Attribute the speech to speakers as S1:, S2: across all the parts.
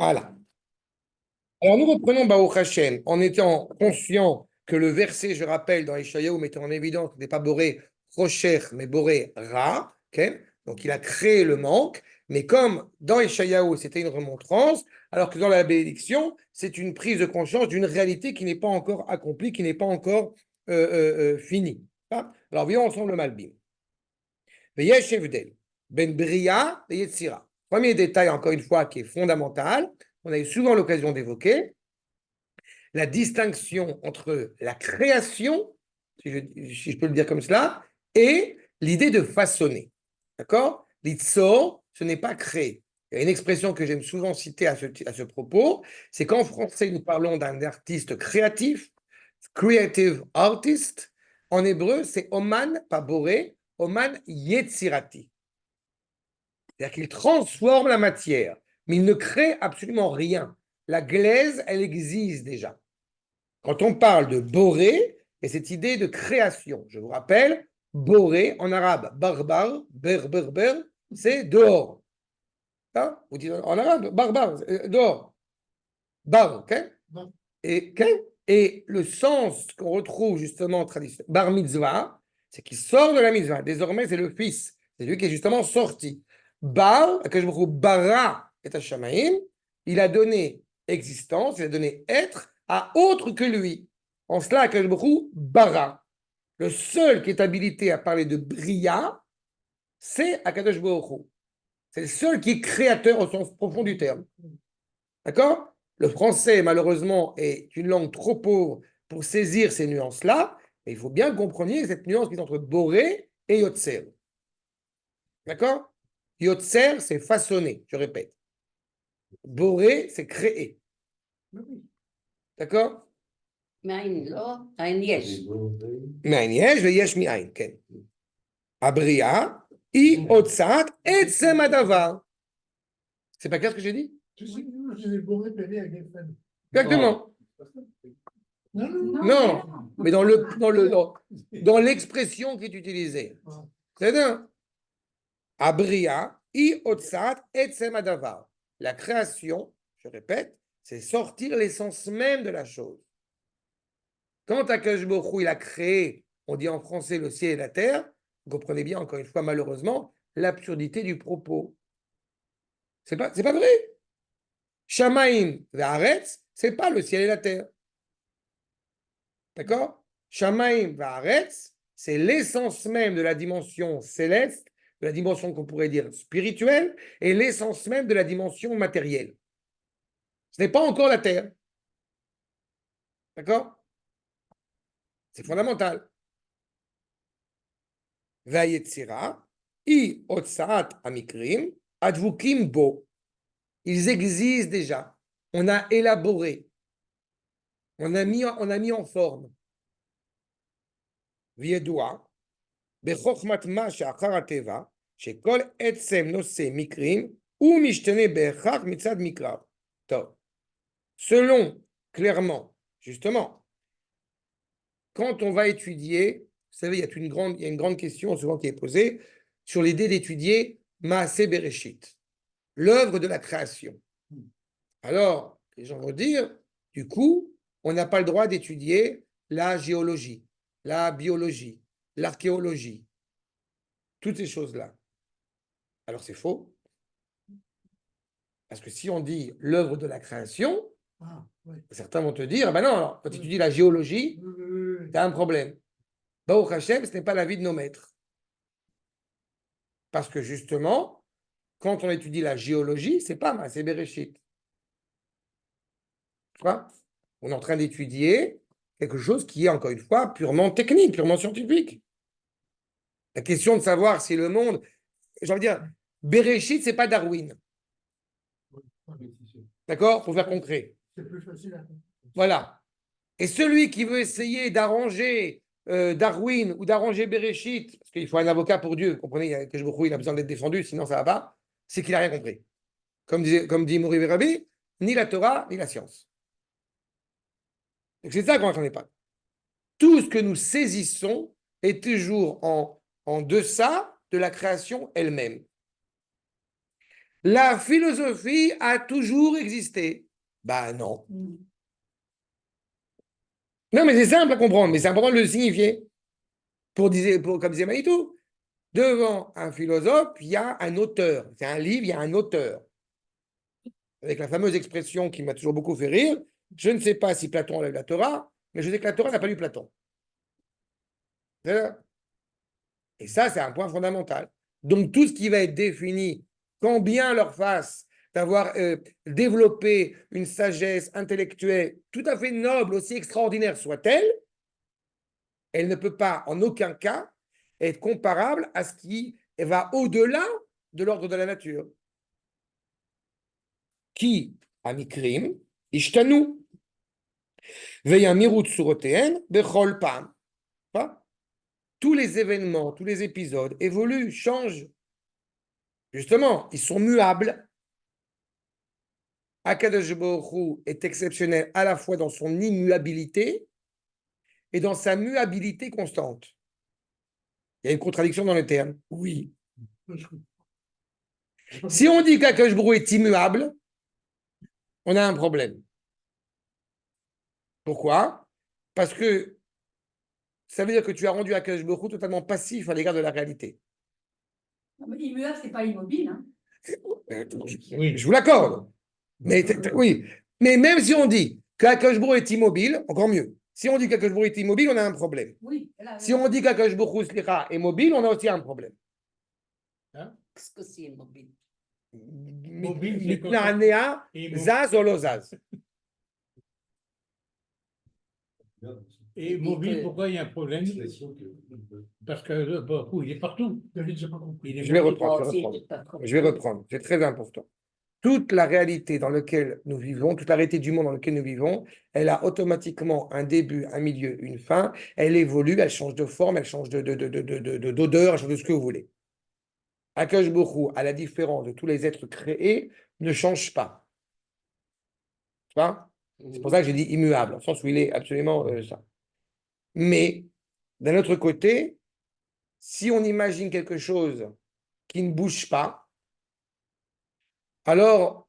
S1: Voilà. Alors nous reprenons Baruch Hashem en étant conscient que le verset, je rappelle, dans Ishayahu mettait en évidence que ce n'est pas Boré Rocher, mais Boré Ra. Okay. Donc il a créé le manque, mais comme dans Ishayahu c'était une remontrance, alors que dans la bénédiction, c'est une prise de conscience d'une réalité qui n'est pas encore accomplie, qui n'est pas encore finie. Alors voyons ensemble le Malbim. Veyesh Evdel, Ben Bria et Yetzira. Premier détail, encore une fois, qui est fondamental, on a eu souvent l'occasion d'évoquer, la distinction entre la création, si je peux le dire comme cela, et l'idée de façonner. D'accord? L'itzor, ce n'est pas créer. Il y a une expression que j'aime souvent citer à ce propos, c'est qu'en français, nous parlons d'un artiste créatif, creative artist. En hébreu, c'est Oman, pas Boré, Oman Yetzirati. C'est-à-dire qu'il transforme la matière, mais il ne crée absolument rien. La glaise, elle existe déjà. Quand on parle de boré, et cette idée de création, je vous rappelle, boré en arabe, barbare, berber, c'est dehors. Hein? Vous dites en arabe, barbare, dehors. Bar, ok? Et, okay? Et le sens qu'on retrouve justement bar mitzvah, c'est qu'il sort de la mitzvah. Désormais, c'est le fils. C'est lui qui est justement sorti. Bar, que je me trouve bara et Hashamaim, il a donné existence, il a donné être à autre que lui. En cela, que je me trouve bara. Le seul qui est habilité à parler de bria, c'est Akadosh Baruch Hu. C'est le seul qui est créateur au sens profond du terme. D'accord? Le français, malheureusement, est une langue trop pauvre pour saisir ces nuances-là. Et il faut bien que vous compreniez cette nuance qui est entre boré et yotzer. D'accord? Yotzer, c'est façonner, je répète. Boré, c'est créer. d'accord?
S2: מאין לא, מאין יש.
S1: מאין יש ויש מאין, כן. הבריאה היא הוצאת עצם הדבר. C'est pas clair ce que j'ai dit? Exactement. Non, mais dans l'expression qui est utilisée. C'est bien. Abria, i otsat etzem adavar. La création, je répète, c'est sortir l'essence même de la chose. Quand Akash Borou il a créé, on dit en français le ciel et la terre, vous comprenez bien, encore une fois, malheureusement, l'absurdité du propos. C'est pas vrai. Shamaim va'aretz, c'est pas le ciel et la terre. D'accord? Shamaim va'aretz, c'est l'essence même de la dimension céleste, de la dimension qu'on pourrait dire spirituelle, et l'essence même de la dimension matérielle. Ce n'est pas encore la terre. D'accord? C'est fondamental. Vayetzira, i otsaat amikrim, advukim bo. Ils existent déjà. On a élaboré. On a mis en forme. Viedua, bechokmat ma she'achar hateva, shekol etzem nose mikrim, ou mishtene bechach mitzad mikrav. Selon, clairement, justement, quand on va étudier, vous savez, il y a une grande question souvent qui est posée sur l'idée d'étudier Maaseh Bereshit, l'œuvre de la création. Alors, les gens vont dire, du coup, on n'a pas le droit d'étudier la géologie, la biologie, l'archéologie, toutes ces choses-là. Alors, c'est faux. Parce que si on dit l'œuvre de la création, certains vont te dire, ah ben non, alors, quand tu étudies la géologie, tu as un problème. Baruch Hashem, ce n'est pas l'avis de nos maîtres. Parce que justement, quand on étudie la géologie, c'est pas Maaseh Bereshit. Tu vois? On est en train d'étudier quelque chose qui est, encore une fois, purement technique, purement scientifique. La question de savoir si le monde... J'ai envie de dire, Bereshit, c'est pas Darwin. D'accord? Pour faire concret.
S3: C'est plus facile à...
S1: Voilà. Et celui qui veut essayer d'arranger Darwin ou d'arranger Bereshit, parce qu'il faut un avocat pour Dieu, vous comprenez, que je me il a besoin d'être défendu, sinon ça ne va pas, c'est qu'il n'a rien compris. Comme dit Mori Verabi, ni la Torah, ni la science. Donc c'est ça qu'on n'entendait pas. Tout ce que nous saisissons est toujours en deçà de la création elle-même. La philosophie a toujours existé. Bah non. Non, mais c'est simple à comprendre, mais c'est important de le signifier. Comme disait Manitou, devant un philosophe, il y a un auteur. C'est un livre, il y a un auteur. Avec la fameuse expression qui m'a toujours beaucoup fait rire, je ne sais pas si Platon a lu la Torah, mais je sais que la Torah n'a pas lu Platon. Et ça, c'est un point fondamental. Donc, tout ce qui va être défini, quand bien leur face d'avoir développé une sagesse intellectuelle tout à fait noble, aussi extraordinaire soit-elle, elle ne peut pas en aucun cas être comparable à ce qui va au-delà de l'ordre de la nature. Qui a mikrim, ishtanu, veyamirut suroteen, bechol pam. Tous les événements, tous les épisodes évoluent, changent. Justement, ils sont muables. Akadosh Baruch Hu est exceptionnel à la fois dans son immuabilité et dans sa muabilité constante. Il y a une contradiction dans le terme. Oui. Si on dit qu'Akadosh Baruch Hu est immuable, on a un problème. Pourquoi? Parce que ça veut dire que tu as rendu Akadosh Baruch Hu totalement passif à l'égard de la réalité.
S3: Immuable, c'est pas immobile. Hein.
S1: Oui, je vous l'accorde. Mais oui. Mais même si on dit qu'Akadosh Baruch Hu est immobile, encore mieux. Si on dit qu'Akadosh Baruch Hu est immobile, on a un problème.
S3: Oui,
S1: si on dit qu'Akadosh Baruch Hu est mobile, on a aussi un problème.
S2: Hein? Qu'est-ce que c'est mobile?
S1: Mobile, zaz ou zaz.
S4: Et mobile, pourquoi il y a un problème? Parce que le Baruch Hu, il est partout.
S1: Je vais reprendre. C'est très important. Toute la réalité dans laquelle nous vivons, toute la réalité du monde dans lequel nous vivons, elle a automatiquement un début, un milieu, une fin. Elle évolue, elle change de forme, elle change d'odeur, elle change de ce que vous voulez. Akadosh Baruch Hu, à la différence de tous les êtres créés, ne change pas. C'est pour ça que j'ai dit immuable, dans le sens où il est absolument ça. Mais, d'un autre côté, si on imagine quelque chose qui ne bouge pas, alors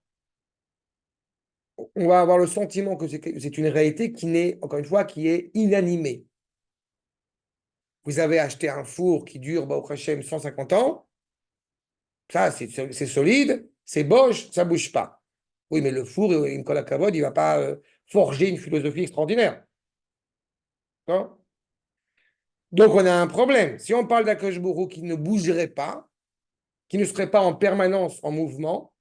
S1: on va avoir le sentiment que c'est une réalité qui n'est, encore une fois, qui est inanimée. Vous avez acheté un four qui dure, au Hashem, 150 ans, ça, c'est solide, c'est Bosch, ça ne bouge pas. Oui, mais le four, Nicolas Cavod, il ne va pas forger une philosophie extraordinaire. Donc, on a un problème. Si on parle d'Akadosh Baruch Hu qui ne bougerait pas, qui ne serait pas en permanence en mouvement,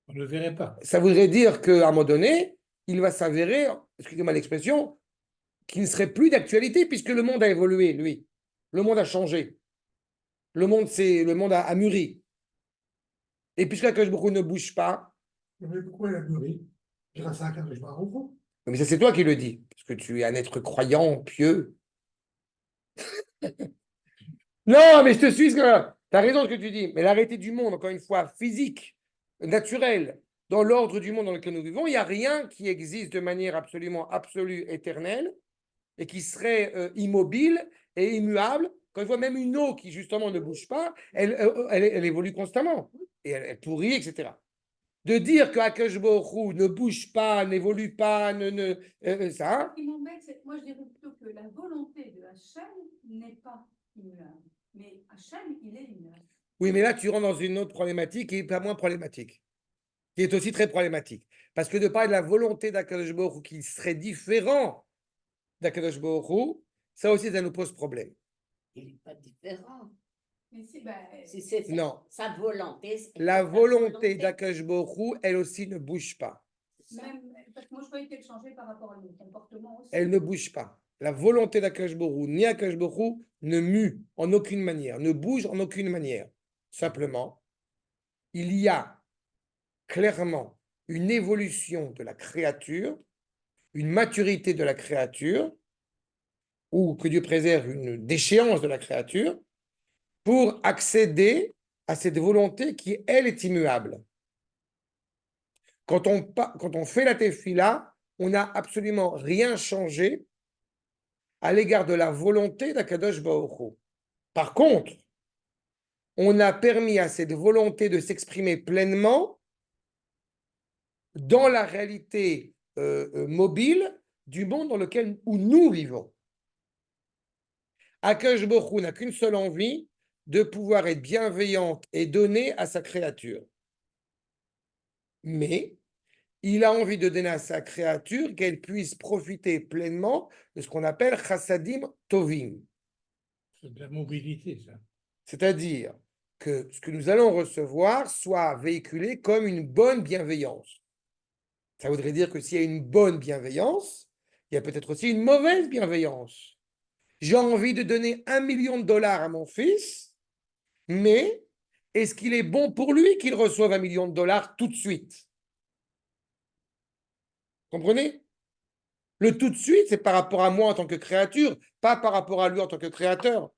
S4: on ne le verrait pas.
S1: Ça voudrait dire qu'à un moment donné, il va s'avérer, excusez-moi l'expression, qu'il ne serait plus d'actualité puisque le monde a évolué, lui. Le monde a changé. Le monde a mûri. Et puisque Akadosh Baruch Hu ne bouge pas.
S5: Mais pourquoi il a mûri? Grâce à Akadosh Baruch Hu.
S1: Mais ça, c'est toi qui le dis, parce que tu es un être croyant, pieux. Non, mais je te suis, tu as raison ce que tu dis. Mais la réalité du monde, encore une fois, physique, naturelle, dans l'ordre du monde dans lequel nous vivons, il n'y a rien qui existe de manière absolument absolue, éternelle, et qui serait immobile et immuable. Quand on voit même une eau qui justement ne bouge pas, elle évolue constamment, et elle pourrit, etc. De dire que Akadosh Baruch Hu ne bouge pas, n'évolue pas, ça.
S3: Ce qui m'embête, c'est moi je dirais plutôt que la volonté de Hachem n'est pas immuable. Mais Hachem, il est immuable.
S1: Oui, mais là, tu rentres dans une autre problématique qui n'est pas moins problématique, qui est aussi très problématique. Parce que de parler de la volonté d'Akadosh Baruch Hu qui serait différent d'Akadosh Baruch Hu, ça aussi, ça nous pose problème.
S2: Il n'est pas différent.
S3: Mais si, ben,
S2: Si c'est
S1: Non.
S2: sa volonté.
S1: La volonté d'Akadosh Baruch Hu, elle aussi ne bouge pas.
S3: même, parce que moi je croyais qu'elle changeait par rapport à nos comportements aussi.
S1: Elle ne bouge pas. La volonté d'Akadosh Baruch Hu, ni Akadosh Baruch Hu, ne mue en aucune manière, ne bouge en aucune manière. Simplement, il y a clairement une évolution de la créature, une maturité de la créature, ou que Dieu préserve une déchéance de la créature, pour accéder à cette volonté qui, elle, est immuable. Quand on fait la tefila, on n'a absolument rien changé à l'égard de la volonté d'Akadosh Baruch Hu. Par contre, on a permis à cette volonté de s'exprimer pleinement dans la réalité mobile du monde dans lequel où nous vivons. Akadosh Baruch Hu n'a qu'une seule envie, de pouvoir être bienveillante et donner à sa créature. Mais il a envie de donner à sa créature qu'elle puisse profiter pleinement de ce qu'on appelle chassadim tovim.
S4: C'est de la mobilité, ça.
S1: C'est-à-dire que ce que nous allons recevoir soit véhiculé comme une bonne bienveillance. Ça voudrait dire que s'il y a une bonne bienveillance, il y a peut-être aussi une mauvaise bienveillance. J'ai envie de donner $1 million à mon fils, mais est-ce qu'il est bon pour lui qu'il reçoive $1 million tout de suite? Comprenez? Le tout de suite, c'est par rapport à moi en tant que créature, pas par rapport à lui en tant que créateur.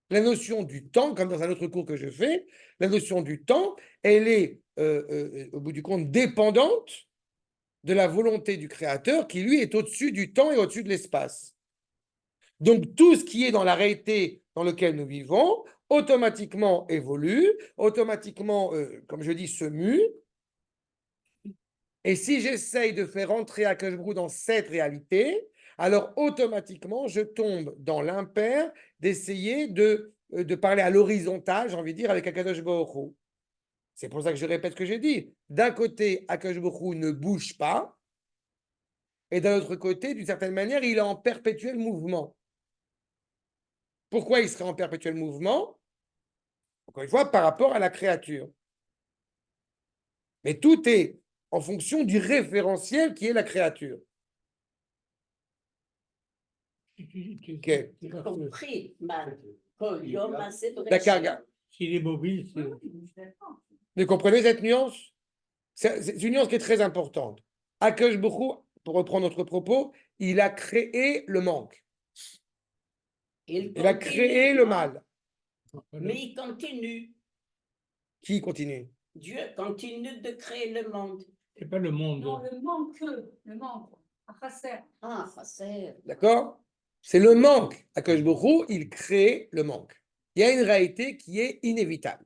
S1: La notion du temps, comme dans un autre cours que je fais, la notion du temps, elle est, au bout du compte, dépendante de la volonté du créateur qui, lui, est au-dessus du temps et au-dessus de l'espace. Donc, tout ce qui est dans la réalité dans laquelle nous vivons, automatiquement évolue, automatiquement, comme je dis, se mue. Et si j'essaye de faire entrer Akadosh Baruch Hu dans cette réalité, alors automatiquement, je tombe dans l'impair d'essayer de parler à l'horizontale, j'ai envie de dire, avec Akadosh Baruch Hu. C'est pour ça que je répète ce que j'ai dit. D'un côté, Akadosh Baruch Hu ne bouge pas, et d'un autre côté, d'une certaine manière, il est en perpétuel mouvement. Pourquoi il serait en perpétuel mouvement? Encore une fois, par rapport à la créature. Mais tout est en fonction du référentiel qui est la créature. Ok.
S2: J'ai compris, mais Kol Yom Aseh
S1: D'accord,
S2: Bereshit.
S1: gars.
S4: S'il est mobile, c'est...
S3: Oui, je suis d'accord.
S1: Vous comprenez cette nuance? C'est une nuance qui est très importante. Akadosh Baruch Hu, pour reprendre notre propos, il a créé le manque. Il a créé le mal.
S2: Mais il continue.
S1: Qui continue?
S2: Dieu continue de créer le monde.
S4: C'est pas le monde.
S3: Non, le manque, à Chasser.
S2: Ah, Chasser.
S1: D'accord? C'est le manque. Akadosh Baruch Hu, il crée le manque. Il y a une réalité qui est inévitable.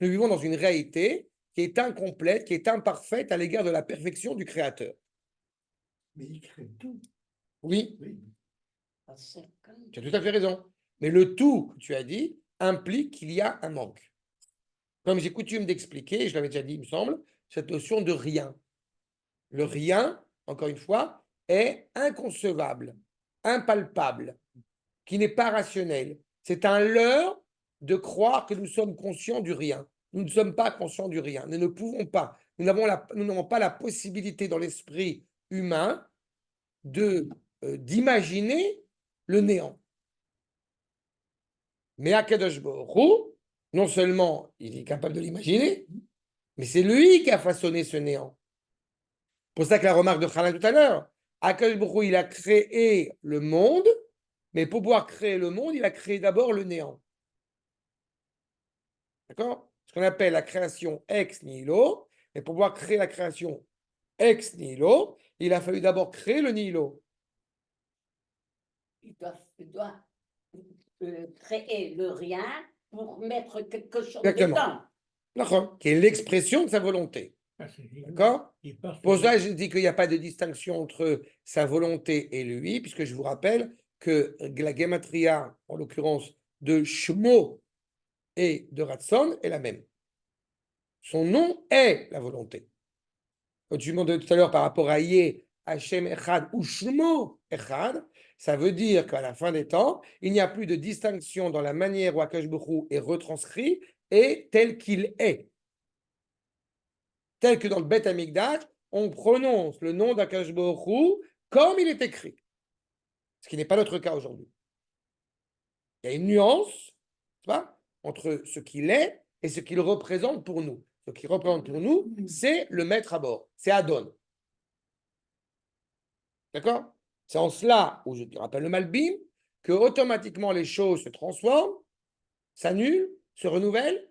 S1: Nous vivons dans une réalité qui est incomplète, qui est imparfaite à l'égard de la perfection du Créateur.
S5: Mais il crée tout.
S1: Oui,
S5: Oui.
S2: Chasser,
S1: tu as tout à fait raison. Mais le tout que tu as dit implique qu'il y a un manque. Comme j'ai coutume d'expliquer, je l'avais déjà dit, il me semble, cette notion de rien. Le rien, encore une fois, est inconcevable, impalpable, qui n'est pas rationnel. C'est un leurre de croire que nous sommes conscients du rien. Nous ne sommes pas conscients du rien. Nous ne pouvons pas. Nous n'avons pas la possibilité dans l'esprit humain d'imaginer le néant. Mais Akadosh Baruch Hu, non seulement il est capable de l'imaginer, mais c'est lui qui a façonné ce néant. C'est pour ça que la remarque de Hanan tout à l'heure, Akadosh Baruch Hu, il a créé le monde, mais pour pouvoir créer le monde, il a créé d'abord le néant. D'accord? Ce qu'on appelle la création ex nihilo. Et pour pouvoir créer la création ex nihilo, il a fallu d'abord créer le nihilo.
S2: Il doit créer le rien pour mettre quelque chose
S1: Exactement.
S2: dedans.
S1: D'accord? Qui est l'expression de sa volonté.
S4: Ah, c'est génial.
S1: D'accord?
S4: Il part sur
S1: Pour
S4: le-
S1: ça, je dis qu'il n'y a pas de distinction entre sa volonté et lui, puisque je vous rappelle que la gematria, en l'occurrence de Shmo et de Ratson, est la même. Son nom est la volonté. Quand tu demandais tout à l'heure par rapport à Yé, Hashem Echad ou Shmo Echad, ça veut dire qu'à la fin des temps, il n'y a plus de distinction dans la manière où Akadosh Baruch Hu est retranscrit et tel qu'il est. Tel que dans le Beth Amikdash, on prononce le nom d'Akadosh Baruch Hu comme il est écrit. Ce qui n'est pas notre cas aujourd'hui. Il y a une nuance, tu vois, entre ce qu'il est et ce qu'il représente pour nous. Ce qu'il représente pour nous, c'est le maître à bord, c'est Adon. D'accord? C'est en cela, où je te rappelle le Malbim, que automatiquement les choses se transforment, s'annulent, se renouvellent,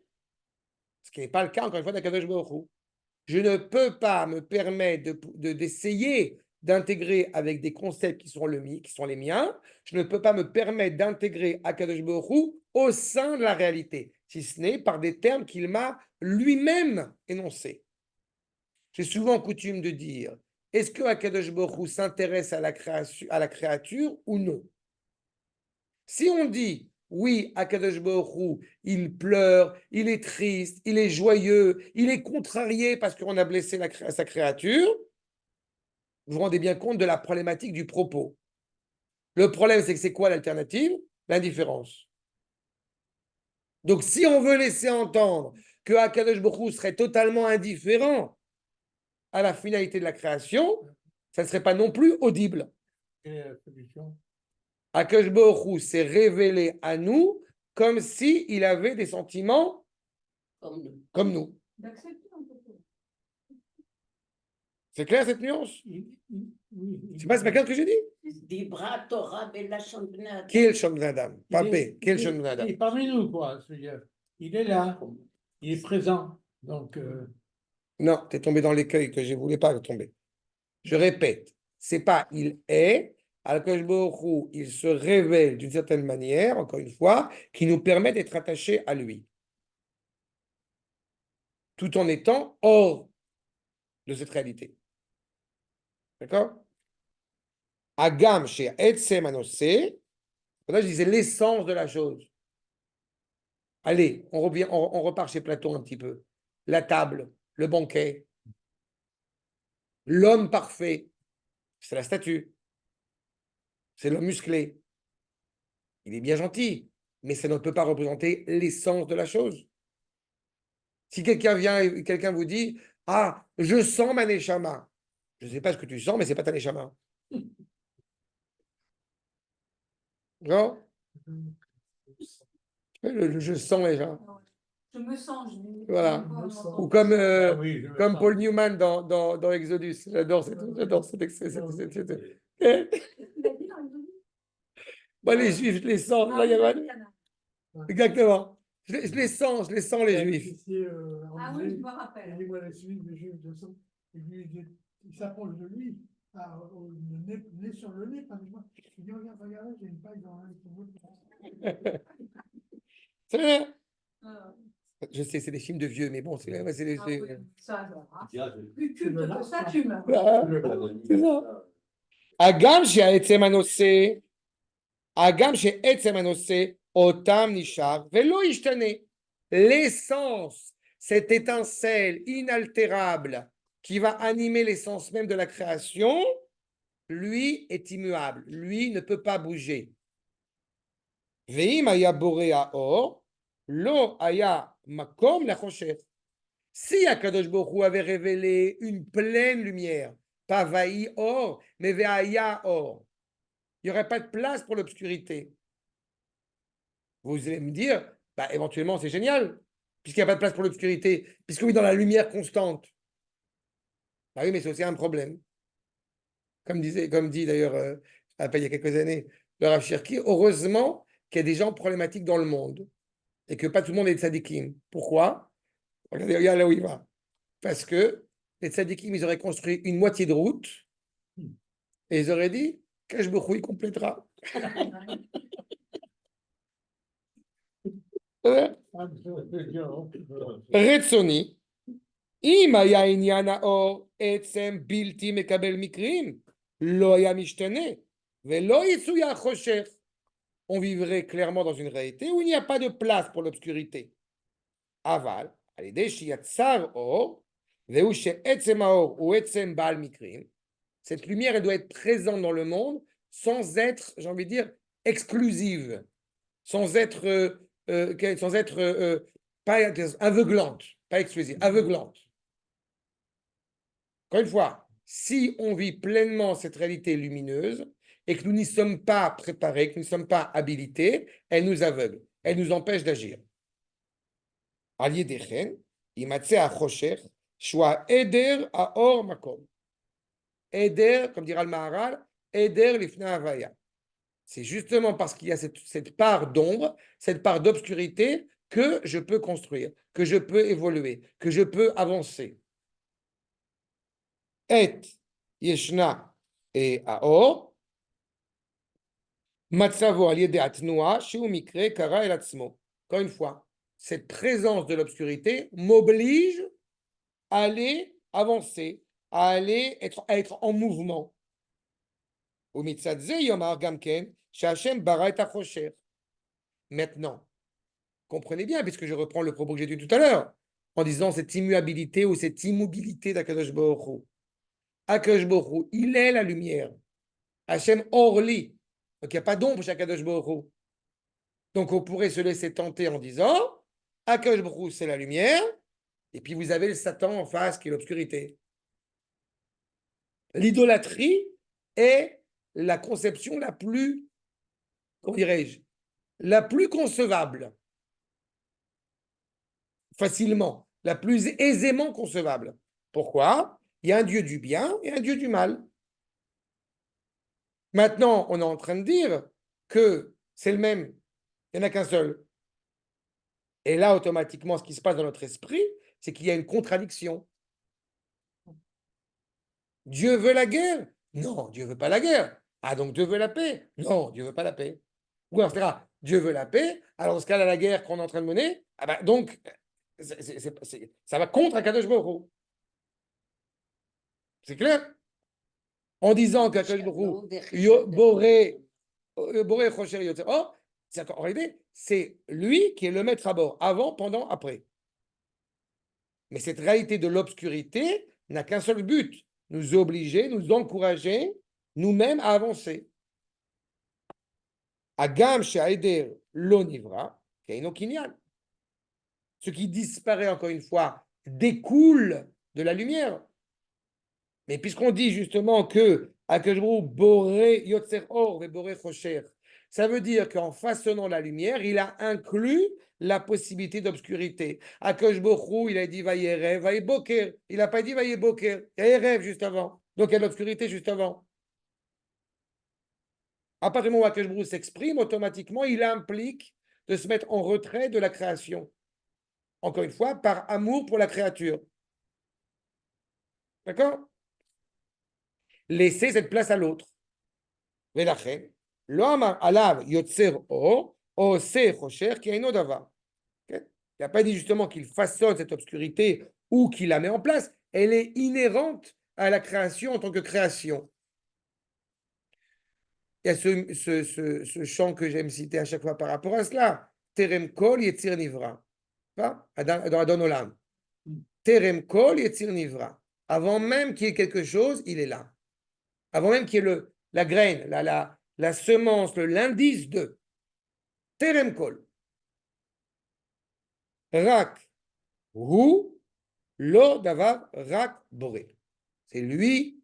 S1: ce qui n'est pas le cas, encore une fois, d'Akadosh Baruch Hu. Je ne peux pas me permettre d'essayer d'intégrer avec des concepts qui sont les miens. Je ne peux pas me permettre d'intégrer Akadosh Baruch Hu au sein de la réalité. si ce n'est par des termes qu'il m'a lui-même énoncés. J'ai souvent coutume de dire, est-ce que Akadosh Baruch Hu s'intéresse à la créature ou non? Si on dit, oui, Akadosh Baruch Hu, il pleure, il est triste, il est joyeux, il est contrarié parce qu'on a blessé sa créature, vous vous rendez bien compte de la problématique du propos. Le problème, c'est que c'est quoi l'alternative? L'indifférence. Donc, si on veut laisser entendre que Akadosh Baruch Hu serait totalement indifférent à la finalité de la création, ça ne serait pas non plus audible.
S4: Quelle est la solution?
S1: Akadosh Baruch Hu s'est révélé à nous comme s'il avait des sentiments
S2: Comme nous.
S1: comme nous.
S3: D'accepter un peu.
S1: C'est clair cette nuance?
S4: Oui,
S1: C'est pas clair ce que j'ai dit?
S2: Dibra Torah Belashon Bnei Adam.
S1: Quel Shom Adam? Pas
S4: il
S1: P.
S4: est-
S1: Quel
S4: il est-
S1: Shom Adam?
S4: il est parmi nous, quoi. C'est-à-dire, il est là, il est présent. Donc,
S1: Non, tu es tombé dans l'écueil que je ne voulais pas tomber. Je répète, c'est pas il est, Akadosh Baruch Hu, il se révèle d'une certaine manière, encore une fois, qui nous permet d'être attachés à lui, tout en étant hors de cette réalité. D'accord? Agam chez Etsem Anosé, là je disais l'essence de la chose. Allez, on revient, on repart chez Platon un petit peu. La table, le banquet, l'homme parfait, c'est la statue, c'est l'homme musclé. Il est bien gentil, mais ça ne peut pas représenter l'essence de la chose. Si quelqu'un vient et quelqu'un vous dit, ah, je sens ma neshama. Je ne sais pas ce que tu sens, mais ce n'est pas ta neshama. Non? Je sens les gens.
S3: Je me sens, je me
S1: Voilà.
S3: je me sens.
S1: Ou comme,
S4: ah oui, je le
S1: comme
S4: sens.
S1: Paul Newman dans Exodus. J'adore cet extrait.
S3: Il a dit dans les autres.
S1: Moi, les Juifs, je les sens. Là, il y a Exactement. Je les sens, les Juifs.
S3: Ah oui, je me rappelle.
S5: Il voit les Juifs, les Juifs de sang, et lui, il s'approche de lui, le nez sur le nez, pratiquement. Il dit, regarde, j'ai une paille dans l'œil.
S1: C'est vrai.
S3: Ah,
S1: Je sais, c'est des films de vieux, mais bon, c'est
S3: oui, ça, plus culte que ça, tu meurs.
S1: Ah, c'est ça. Agam she'etzem hanoseh, Agam she'etzem hanoseh, otam nishar velo ishtane. L'essence, cette étincelle inaltérable qui va animer l'essence même de la création, lui est immuable, lui ne peut pas bouger. Ve'im haya boré ha'or, lo haya makom lachosher. Si Akadosh Baruch Hu avait révélé une pleine lumière, pas vaï or, mais ve'aya or, il n'y aurait pas de place pour l'obscurité. Vous allez me dire, bah, éventuellement c'est génial, puisqu'il n'y a pas de place pour l'obscurité, puisque oui, dans la lumière constante. Bah oui, mais c'est aussi un problème. Comme dit d'ailleurs, il y a quelques années, le Rav Cherki, heureusement qu'il y a des gens problématiques dans le monde et que pas tout le monde est tzadikim. Pourquoi? Regardez, regarde là où il va. Parce que les tzadikim, ils auraient construit une moitié de route et ils auraient dit, Kadosh Baruch Hu, il complétera. רצוני, אם היה עניין האור עצם בלתי מקבל מקרים, לא היה משתנה, ולא יצוי החושך. On vivrait clairement dans une réalité où il n'y a pas de place pour l'obscurité. אבל, על ידי שיצר אור, והוא שעצם האור הוא עצם בעל מקרים, cette lumière, elle doit être présente dans le monde sans être, j'ai envie de dire, exclusive, sans être pas aveuglante, pas exclusive, aveuglante. Encore une fois, si on vit pleinement cette réalité lumineuse et que nous n'y sommes pas préparés, que nous ne sommes pas habilités, elle nous aveugle, elle nous empêche d'agir. Eder, comme dira le Maharal, Eder lifna havaya. C'est justement parce qu'il y a cette part d'ombre, cette part d'obscurité, que je peux construire, que je peux évoluer, que je peux avancer. Et yeshna et aor, matzavo al yede atnoa, shu mikre kara el atzmo. Encore une fois, cette présence de l'obscurité m'oblige à aller avancer, à à être en mouvement. Maintenant, comprenez bien, puisque je reprends le propos que j'ai dit tout à l'heure, en disant cette immuabilité ou cette immobilité d'Akadosh Baruch Hu. Akadosh Baruch Hu, il est la lumière. Hachem Orli. Donc il n'y a pas d'ombre chez Akadosh Baruch Hu. Donc on pourrait se laisser tenter en disant Akadosh Baruch Hu, c'est la lumière, et puis vous avez le Satan en face qui est l'obscurité. L'idolâtrie est la conception la plus, comment dirais-je, la plus concevable, facilement, la plus aisément concevable. Pourquoi? Il y a un Dieu du bien et un Dieu du mal. Maintenant, on est en train de dire que c'est le même, il n'y en a qu'un seul. Et là, automatiquement, ce qui se passe dans notre esprit, c'est qu'il y a une contradiction. Dieu veut la guerre? Non, Dieu ne veut pas la guerre. Ah, donc Dieu veut la paix? Non, Dieu ne veut pas la paix. Ou alors, Dieu veut la paix, alors dans ce cas-là, la guerre qu'on est en train de mener, ah ben, donc, ça va contre Akadosh Baruch Hu. C'est clair? En disant qu'Akadosh Baruch Hu, Boré Chosher Yotzer. Oh, en réalité, c'est lui qui est le maître à bord, avant, pendant, après. Mais cette réalité de l'obscurité n'a qu'un seul but, nous obliger, nous encourager nous-mêmes à avancer. Agam she'aider lo nivra, keino kinyan. Ce qui disparaît, encore une fois, découle de la lumière. Mais puisqu'on dit justement que Boré Yotzer Or ve Boré Chosher, ça veut dire qu'en façonnant la lumière, il a inclus la possibilité d'obscurité. Akadosh Baruch Hu, il a dit Vayerev, Vayeboker. Il n'a pas dit Vayeboker. Il y a Erev juste avant. Donc il y a l'obscurité juste avant. À partir du moment où Akadosh Baruch Hu s'exprime, automatiquement, il implique de se mettre en retrait de la création. Encore une fois, par amour pour la créature. D'accord? Laisser cette place à l'autre. ולכן, לא אמר עליו יוצר אור, או עושה חושך, כי אינו דבר. Okay? Il n'a pas dit justement qu'il façonne cette obscurité ou qu'il la met en place. Elle est inhérente à la création en tant que création. Il y a ce chant que j'aime citer à chaque fois par rapport à cela. Terem kol yetzir nivra. Dans Adon Olam. Terem kol yetzir nivra. Avant même qu'il y ait quelque chose, il est là. Avant même qu'il y ait la graine, la semence, l'indice de Terem Kol. Rak Hu Lo Davar Rak Boré. C'est lui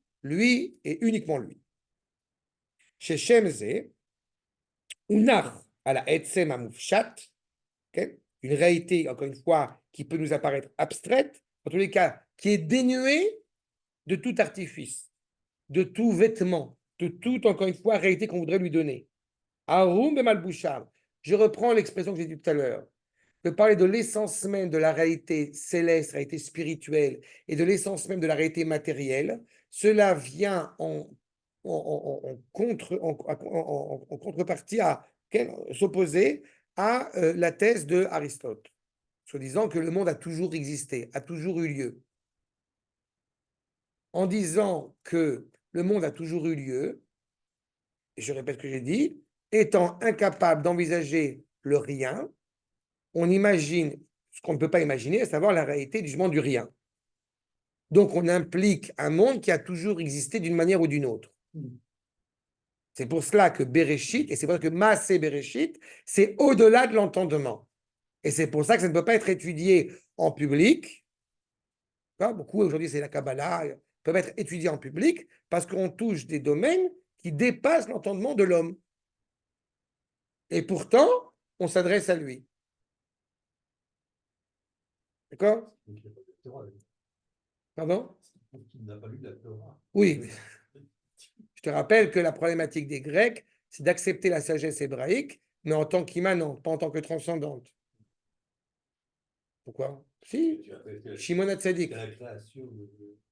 S1: et uniquement lui. Chez Shemze, Unach à la Etsem Amufshat, une réalité, encore une fois, qui peut nous apparaître abstraite, en tous les cas, qui est dénuée de tout artifice, de tout vêtement, de toute, encore une fois, réalité qu'on voudrait lui donner. Arum et Malboucham. Je reprends l'expression que j'ai dit tout à l'heure. De parler de l'essence même de la réalité céleste, réalité spirituelle, et de l'essence même de la réalité matérielle, cela vient en contrepartie à s'opposer à la thèse de Aristote, en disant que le monde a toujours existé, a toujours eu lieu. En disant que le monde a toujours eu lieu, et je répète ce que j'ai dit, étant incapable d'envisager le rien, on imagine ce qu'on ne peut pas imaginer, à savoir la réalité du jugement du rien. Donc on implique un monde qui a toujours existé d'une manière ou d'une autre. C'est pour cela que Bereshit, et c'est pour ça que Maaseh Bereshit, c'est au-delà de l'entendement. Et c'est pour ça que ça ne peut pas être étudié en public. Beaucoup aujourd'hui c'est la Kabbalah, peuvent être étudiés en public parce qu'on touche des domaines qui dépassent l'entendement de l'homme. Et pourtant, on s'adresse à lui. D'accord? Pardon? Oui. Je te rappelle que la problématique des Grecs, c'est d'accepter la sagesse hébraïque, mais en tant qu'immanente, pas en tant que transcendante. Pourquoi? Si, Shimon HaTzadik.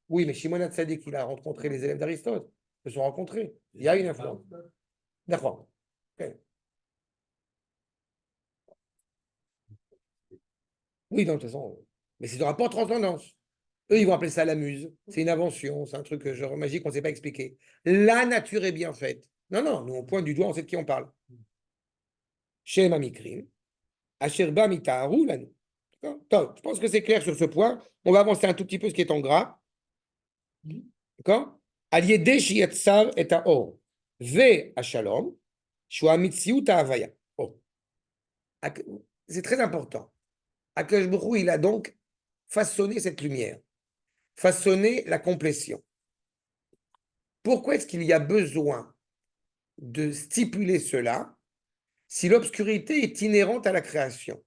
S1: Oui, mais Shimon HaTzadik, il a rencontré les élèves d'Aristote. Ils se sont rencontrés. Il y a une influence. D'accord. Okay. Oui, non, de toute façon. Mais c'est de rapport transcendance. Eux, ils vont appeler ça la muse. C'est une invention, c'est un truc genre magique qu'on ne sait pas expliquer. La nature est bien faite. Non, non, nous on pointe du doigt, on sait de qui on parle. Shem Amikrim, Asher Ba Mitaharu Lanu. D'accord. Top. Je pense que c'est clair sur ce point. On va avancer un tout petit peu ce qui est en gras. D'accord? Aliédé Shiyatsar et Or. Ve Ashalom. Shua Mitsiut Havaya. Oh. C'est très important. Akash Baruch Hu, il a donc façonné cette lumière, façonné la complétion. Pourquoi est-ce qu'il y a besoin de stipuler cela si l'obscurité est inhérente à la création?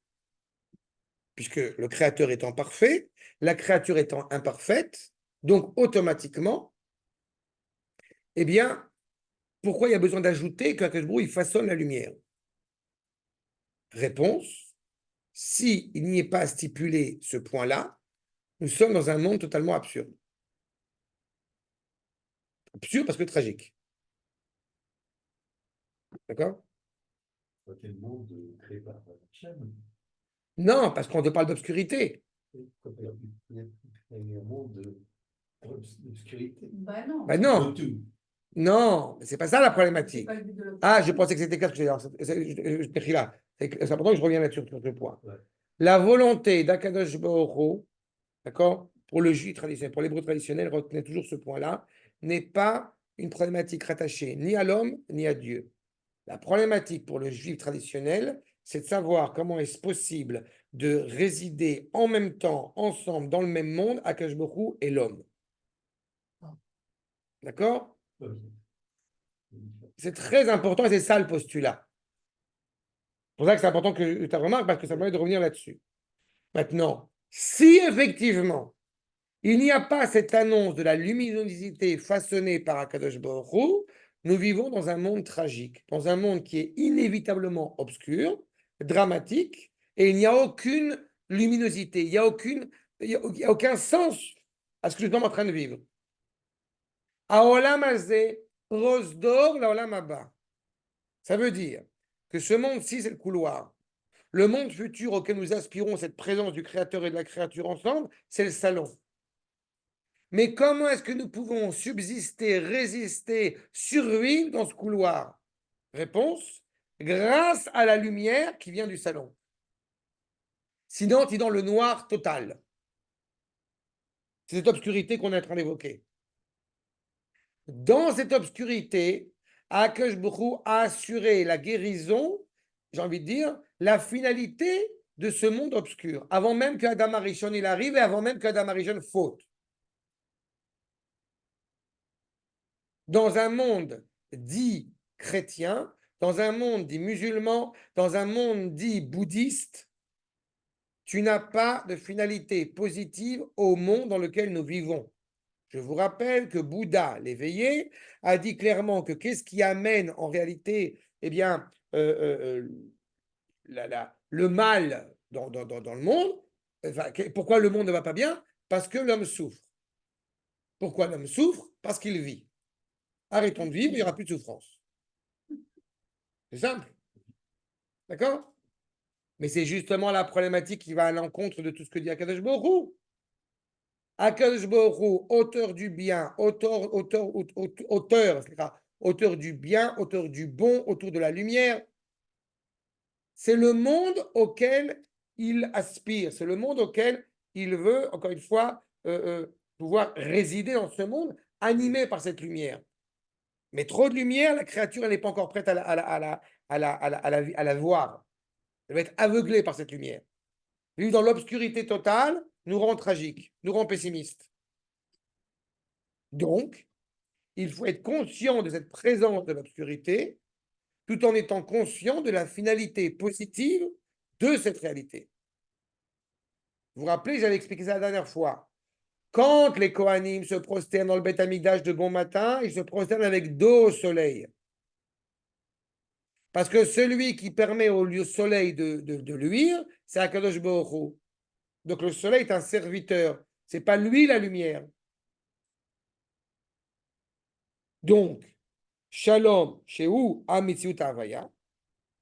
S1: Puisque le créateur étant parfait, la créature étant imparfaite, donc automatiquement, eh bien, pourquoi il y a besoin d'ajouter qu'Akash Baruch Hu, il façonne la lumière? Réponse, s'il n'y est pas stipulé ce point-là, nous sommes dans un monde totalement absurde. Absurde parce que tragique. D'accord?
S6: Quel monde créé par Hachem?
S1: Non, parce qu'on te parle d'obscurité.
S6: Il y a un monde d'obscurité.
S3: Bah non.
S1: Ben non,
S6: Tout.
S1: non, c'est pas ça la
S3: C'est
S1: problématique.
S3: pas le but de l'obscurité.
S1: Ah, je pensais que c'était clair. Je t'écris là. C'est important que je revienne là-dessus sur ce point.
S6: Ouais.
S1: La volonté d'Akadosh Baruch Hu, d'accord, pour le juif traditionnel, pour l'hébreu traditionnel, retenez toujours ce point-là, n'est pas une problématique rattachée ni à l'homme ni à Dieu. La problématique pour le juif traditionnel, c'est de savoir comment est-ce possible de résider en même temps, ensemble, dans le même monde, Akadosh Baruch Hu et l'homme. D'accord?
S6: Ok.
S1: C'est très important et c'est ça le postulat. C'est pour ça que c'est important que tu remarques parce que ça permet de revenir là-dessus. Maintenant, si effectivement il n'y a pas cette annonce de la luminosité façonnée par Akadosh Baruch Hu, nous vivons dans un monde tragique, dans un monde qui est inévitablement obscur, dramatique, et il n'y a aucune luminosité, il n'y a aucun sens à ce que nous sommes en train de vivre. Haolam hazeh prosdor laolam haba. Ça veut dire que ce monde-ci, c'est le couloir. Le monde futur auquel nous aspirons, cette présence du Créateur et de la créature ensemble, c'est le salon. Mais comment est-ce que nous pouvons subsister, résister, survivre dans ce couloir? Réponse, grâce à la lumière qui vient du salon. Sinon, tu es dans le noir total. C'est cette obscurité qu'on est en train d'évoquer. Dans cette obscurité, Akash Baruch Hu a assuré la guérison, j'ai envie de dire, la finalité de ce monde obscur, avant même que Adam Arishon il arrive et avant même que Adam Arishon faute. Dans un monde dit chrétien, dans un monde dit musulman, dans un monde dit bouddhiste, tu n'as pas de finalité positive au monde dans lequel nous vivons. Je vous rappelle que Bouddha, l'éveillé, a dit clairement que qu'est-ce qui amène en réalité, eh bien, le mal dans le monde. Enfin, pourquoi le monde ne va pas bien? Parce que l'homme souffre. Pourquoi l'homme souffre? Parce qu'il vit. Arrêtons de vivre, il n'y aura plus de souffrance. C'est simple. D'accord? Mais c'est justement la problématique qui va à l'encontre de tout ce que dit Akadosh Baruch Hu. Akadosh Baruch Hu, auteur du bien, auteur du bien, auteur du bon, auteur de la lumière. C'est le monde auquel il aspire, c'est le monde auquel il veut, encore une fois, pouvoir résider dans ce monde, animé par cette lumière. Mais trop de lumière, la créature, elle n'est pas encore prête à la voir. Elle va être aveuglée par cette lumière. Vivre dans l'obscurité totale nous rend tragiques, nous rend pessimistes. Donc, il faut être conscient de cette présence de l'obscurité, tout en étant conscient de la finalité positive de cette réalité. Vous vous rappelez, j'avais expliqué ça la dernière fois. Quand les Kohanim se prosternent dans le Beth Amikdash de bon matin, ils se prosternent avec dos au soleil. Parce que celui qui permet au soleil de luire, c'est Akadosh Baruch Hu. Donc le soleil est un serviteur. Ce n'est pas lui la lumière. Donc, Shalom, Shehu, Amitziut Havaya,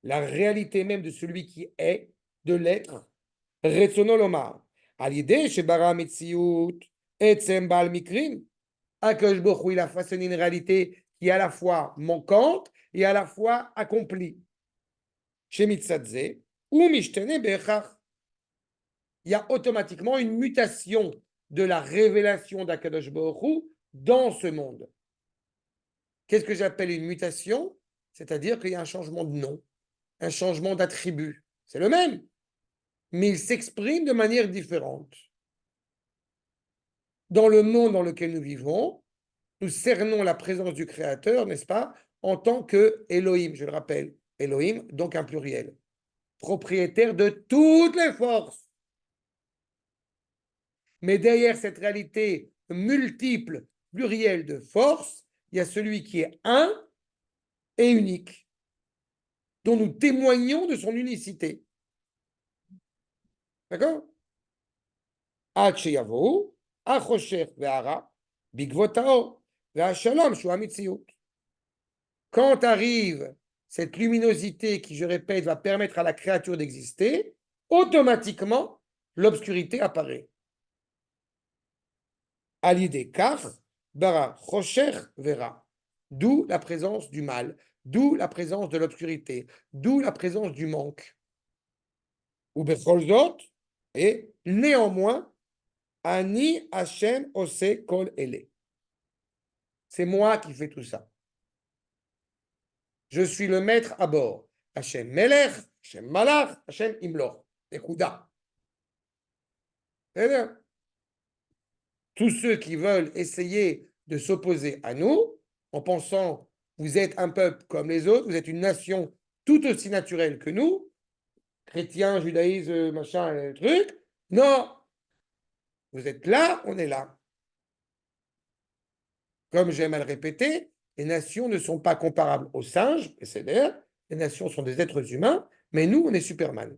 S1: la réalité même de celui qui est, de l'être, Retzono lomar. Al yidei shebara metziut etzem bal mikrim. Akadosh Baruch Hu, il a façonné une réalité qui est à la fois manquante et à la fois accomplie. Chez Mitzadze, ou Mishtene Bechach. Il y a automatiquement une mutation de la révélation d'Akadosh Baruch Hu dans ce monde. Qu'est-ce que j'appelle une mutation? C'est-à-dire qu'il y a un changement de nom, un changement d'attribut. C'est le même, mais il s'exprime de manière différente. Dans le monde dans lequel nous vivons, nous cernons la présence du Créateur, n'est-ce pas, en tant que Elohim, je le rappelle. Elohim, donc un pluriel. Propriétaire de toutes les forces. Mais derrière cette réalité multiple, plurielle de forces, il y a celui qui est un et unique, dont nous témoignons de son unicité. D'accord? Quand arrive cette luminosité qui, je répète, va permettre à la créature d'exister, automatiquement, l'obscurité apparaît. À l'idée car, bara chocher vera. D'où la présence du mal, d'où la présence de l'obscurité, d'où la présence du manque. Ou becholzot, et néanmoins, ani Hashem ose kol ele. C'est moi qui fais tout ça. Je suis le maître à bord. Hashem melech, Hashem malach, Hashem imlor. Écouda. Tous ceux qui veulent essayer de s'opposer à nous, en pensant vous êtes un peuple comme les autres, vous êtes une nation tout aussi naturelle que nous, chrétiens, judaïsme, machin, truc. Non, vous êtes là, on est là. Comme j'aime à le répéter, les nations ne sont pas comparables aux singes, et c'est d'ailleurs, les nations sont des êtres humains, mais nous, on est Superman.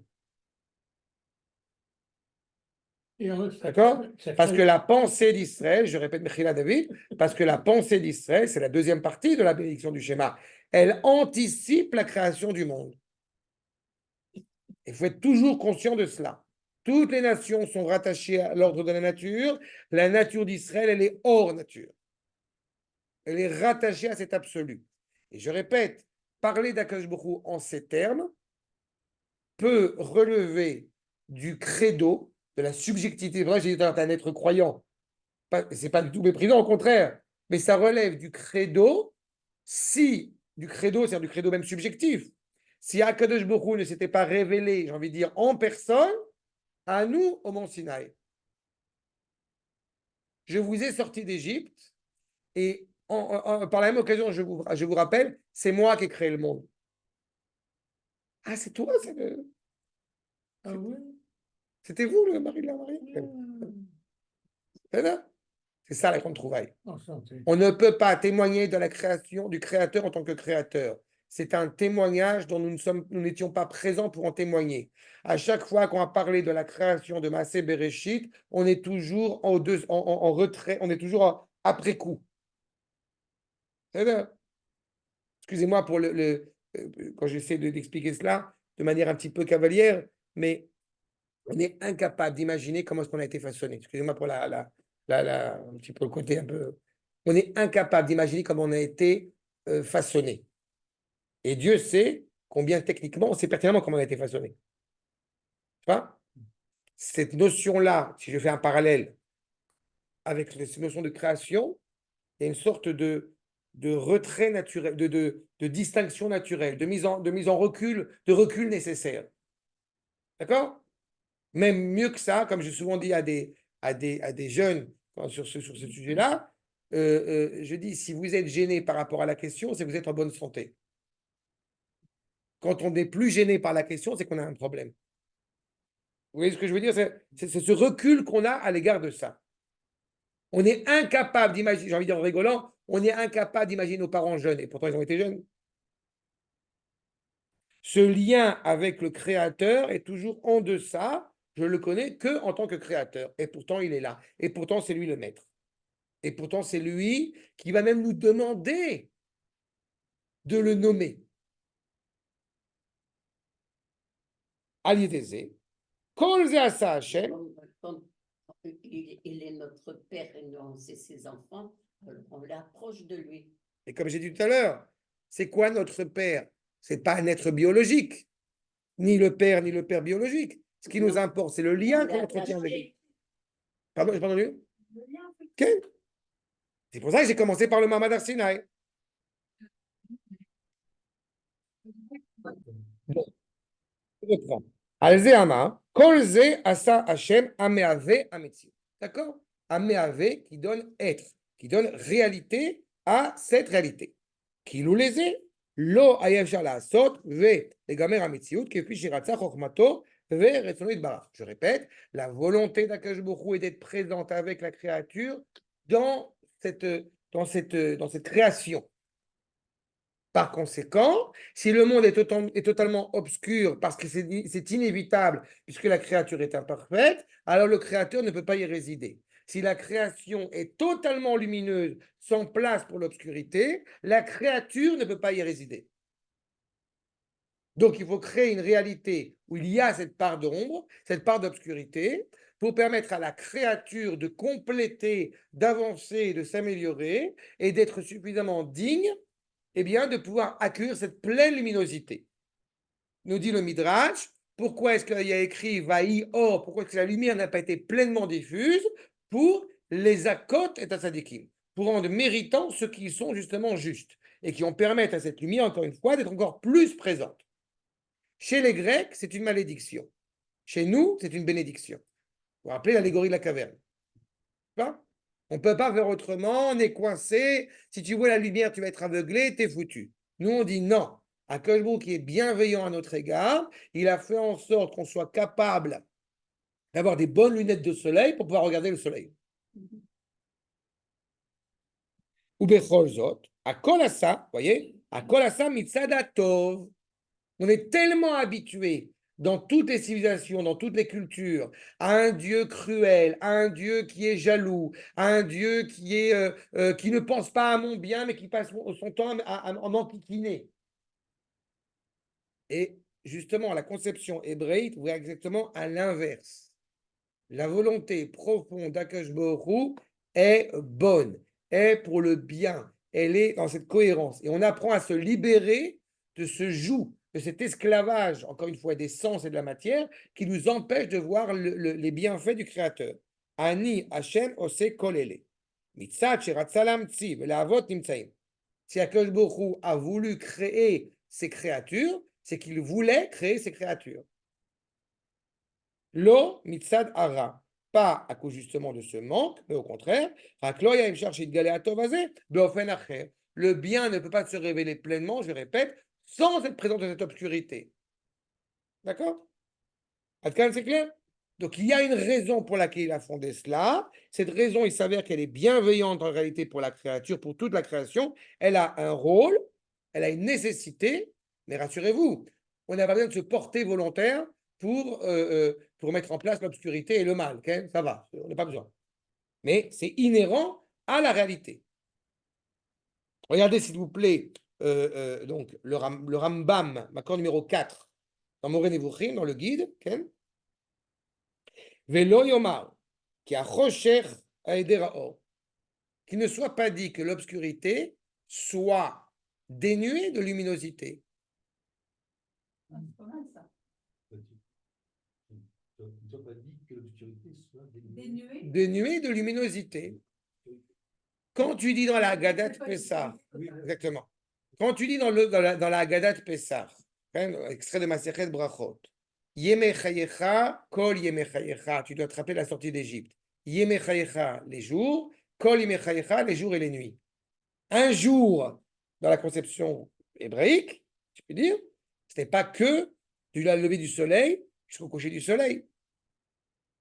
S1: D'accord? Parce que la pensée d'Israël, je répète Mechila David, parce que la pensée d'Israël, c'est la deuxième partie de la bénédiction du schéma, elle anticipe la création du monde. Il faut être toujours conscient de cela. Toutes les nations sont rattachées à l'ordre de la nature d'Israël, elle est hors nature. Elle est rattachée à cet absolu. Et je répète, parler d'Akadosh Baruch Hu en ces termes peut relever du credo, de la subjectivité. Moi, j'ai dit, un être croyant. C'est pas du tout méprisant, au contraire. Mais ça relève du credo, du credo, c'est-à-dire du credo même subjectif. Si Akadosh Baruch Hu ne s'était pas révélé, j'ai envie de dire, en personne, à nous, au Mont Sinaï. Je vous ai sorti d'Égypte et par la même occasion, je vous rappelle, c'est moi qui ai créé le monde. Ah, c'est toi, c'est le...
S5: Ah oui?
S1: C'était vous, le mari de la mariée? C'est ça la grande trouvaille.
S4: Enchanté.
S1: On ne peut pas témoigner de la création du Créateur en tant que Créateur. C'est un témoignage dont nous n'étions pas présents pour en témoigner. À chaque fois qu'on a parlé de la création de Maaseh Bereshit, on est toujours en retrait, on est toujours après coup. Excusez-moi pour quand j'essaie d'expliquer cela de manière un petit peu cavalière, mais on est incapable d'imaginer comment est-ce qu'on a été façonné. Excusez-moi pour un petit peu le côté un peu. On est incapable d'imaginer comment on a été façonné. Et Dieu sait combien techniquement, on sait pertinemment comment on a été façonné. Tu vois? Cette notion-là, si je fais un parallèle avec cette notion de création, il y a une sorte de retrait naturel, de distinction naturelle, de mise en recul, de recul nécessaire. D'accord? Même mieux que ça, comme j'ai souvent dit à des jeunes sur ce sujet-là, je dis, si vous êtes gêné par rapport à la question, c'est que vous êtes en bonne santé. Quand on n'est plus gêné par la question, c'est qu'on a un problème. Vous voyez ce que je veux dire? C'est ce recul qu'on a à l'égard de ça. On est incapable d'imaginer, j'ai envie de dire en rigolant, on est incapable d'imaginer nos parents jeunes, et pourtant ils ont été jeunes. Ce lien avec le Créateur est toujours en deçà, je le connais que en tant que Créateur, et pourtant il est là, et pourtant c'est lui le maître. Et pourtant c'est lui qui va même nous demander de le nommer. Aliédézé, Kol ze asa Hashem.
S2: Comme il est notre père et nous, c'est ses enfants, alors on l'approche de lui.
S1: Et comme j'ai dit tout à l'heure, c'est quoi notre père? C'est pas un être biologique, ni le père biologique. Ce qui nous
S2: Non.
S1: importe, c'est le lien
S2: On
S1: qu'on
S2: l'a
S1: entretient avec lui.
S2: attaché.
S1: Pardon, j'ai pas entendu?
S3: Le lien affectif.
S1: Ok. C'est pour ça que j'ai commencé par le Mamad Arsinaï. Bon, je reprends. Alze Ama, Kol ze asa Hashem ameave ametzi. D'accord? Ameave qui donne être, qui donne réalité à cette réalité. Kilou leze, lo ayev shar laasot, ve legamer ametziut, kefi shiratza chokhmato, ve retzono yitbarach. Je répète, la volonté d'Akadosh Baruch Hu est d'être présente avec la créature dans cette création. Par conséquent, si le monde est totalement obscur parce que c'est inévitable puisque la créature est imparfaite, alors le créateur ne peut pas y résider. Si la création est totalement lumineuse, sans place pour l'obscurité, la créature ne peut pas y résider. Donc il faut créer une réalité où il y a cette part d'ombre, cette part d'obscurité, pour permettre à la créature de compléter, d'avancer, de s'améliorer et d'être suffisamment digne de pouvoir accueillir cette pleine luminosité. Nous dit le Midrash, pourquoi est-ce qu'il y a écrit Vaï Or, pourquoi est-ce que la lumière n'a pas été pleinement diffuse? Pour les Akot et Tasadikim, pour rendre méritants ceux qui sont justement justes et qui ont permettre à cette lumière, encore une fois, d'être encore plus présente. Chez les Grecs, c'est une malédiction. Chez nous, c'est une bénédiction. Vous vous rappelez l'allégorie de la caverne? Pas? On ne peut pas faire autrement, on est coincé. Si tu vois la lumière, tu vas être aveuglé, t'es foutu. Nous, on dit non. Akadosh Baruch Hu qui est bienveillant à notre égard, il a fait en sorte qu'on soit capable d'avoir des bonnes lunettes de soleil pour pouvoir regarder le soleil. Ou bechol zot, akol asa, voyez, akol asa mitzada tov. On est tellement habitué dans toutes les civilisations, dans toutes les cultures, à un Dieu cruel, à un Dieu qui est jaloux, à un Dieu qui ne pense pas à mon bien, mais qui passe son temps à m'enquiquiner. Et justement, la conception hébraïque voit exactement à l'inverse. La volonté profonde d'Akadosh Baruch Hu est bonne, est pour le bien, elle est dans cette cohérence. Et on apprend à se libérer de ce joug, de cet esclavage, encore une fois, des sens et de la matière, qui nous empêche de voir les bienfaits du Créateur. Ani Hashem ose kolele. Mitzat sheratzalam tzi ve'lavot nimtzaim. Si Akadosh Baruch Hu a voulu créer ces créatures, c'est qu'il voulait créer ces créatures. Lo mitzad ara. Pas à cause justement de ce manque, mais au contraire, le bien ne peut pas se révéler pleinement, je répète, sans être présent dans cette obscurité. D'accord? C'est clair? Donc il y a une raison pour laquelle il a fondé cela. Cette raison, il s'avère qu'elle est bienveillante en réalité pour la créature, pour toute la création. Elle a un rôle, elle a une nécessité, mais rassurez-vous, on n'a pas besoin de se porter volontaire pour mettre en place l'obscurité et le mal. Okay? Ça va, on n'a pas besoin. Mais c'est inhérent à la réalité. Regardez, s'il vous plaît, donc, le Rambam, Makor numéro 4, dans Moreh Nevuchim, dans le guide. Okay? Velo yomar, qui a choshech aider haor, qu'il ne soit pas dit que l'obscurité soit dénuée de luminosité.
S3: C'est pas mal ça.
S6: Tu n'as pas dit que l'obscurité soit
S3: Dénué.
S1: Dénuée de luminosité. Quand tu dis dans la Haggadah Pessah,
S6: Oui,
S1: exactement. Quand tu dis dans la Haggadah Pessah, extrait de Masechet Brachot, Yemei Chayecha, Kol Yemei Chayecha, tu dois te rappeler la sortie d'Égypte. Yemei Chayecha, les jours, Kol Yemei Chayecha, les jours et les nuits. Un jour, dans la conception hébraïque, tu peux dire, ce n'est pas que du lever du soleil jusqu'au coucher du soleil.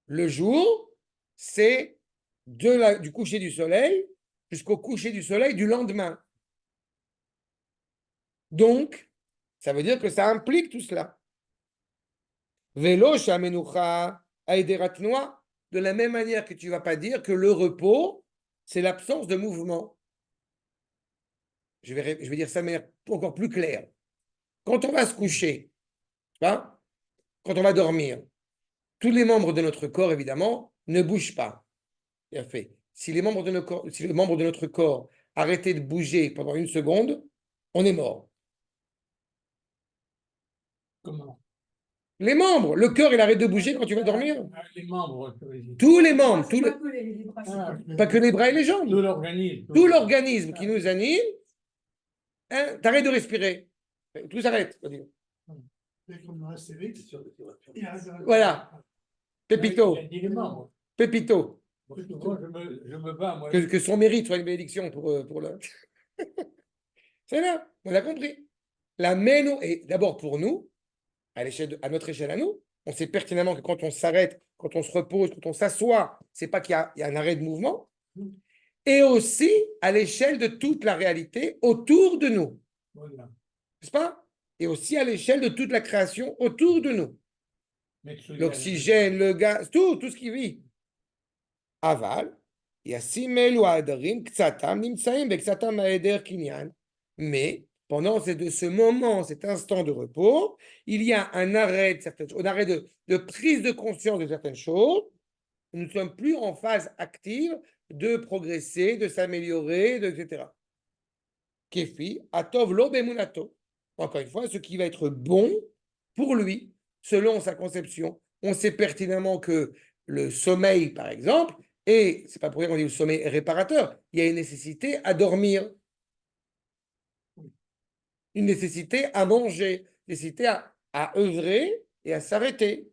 S1: Le jour, c'est du coucher du soleil jusqu'au coucher du soleil du lendemain. Donc, ça veut dire que ça implique tout cela. Velo shamenucha aideratnoa, de la même manière que tu ne vas pas dire que le repos, c'est l'absence de mouvement. Je vais dire ça de manière encore plus claire. Quand on va se coucher, hein, quand on va dormir, tous les membres de notre corps, évidemment, ne bougent pas. Bien fait. Si les membres de notre corps arrêtaient de bouger pendant une seconde, on est mort.
S4: Comment?
S1: Les membres, le cœur, il arrête de bouger quand tu vas dormir.
S4: Les membres, tu veux dire.
S1: Tous les membres,
S3: C'est pas que les bras, c'est
S4: Ah,
S3: pas-
S1: pas que les bras et les
S4: tout
S1: jambes.
S4: l'organisme.
S1: Tout l'organisme qui nous anime, hein, t'arrêtes de respirer. Tout s'arrête.
S5: C'est comme dans Astérix, il arrête de-
S1: Voilà. Pépito,
S4: Il a dit les membres.
S1: Pépito.
S4: Moi, je me bats, moi.
S1: Que son mérite soit une bénédiction pour le. C'est là, on a compris. La méno, et d'abord pour nous, à notre échelle à nous, on sait pertinemment que quand on s'arrête, quand on se repose, quand on s'assoit, c'est pas qu'il y a un arrêt de mouvement. Et aussi à l'échelle de toute la réalité autour de nous.
S4: Voilà.
S1: N'est-ce pas? Et aussi à l'échelle de toute la création autour de nous.
S4: Mettre
S1: L'oxygène, le gaz, tout ce qui vit. Aval, yasimel ou adarim, ksatam, nimsaim, beksatam aeder kinyan. Mais pendant ce moment, cet instant de repos, il y a un arrêt de certaines choses, un arrêt de prise de conscience de certaines choses. Nous ne sommes plus en phase active de progresser, de s'améliorer, etc. Kefi, atov lo bemunato. Encore une fois, ce qui va être bon pour lui, selon sa conception. On sait pertinemment que le sommeil, par exemple, et c'est pas pour rien qu'on dit le sommeil est réparateur, il y a une nécessité à dormir, une nécessité à manger, une nécessité à œuvrer et à s'arrêter.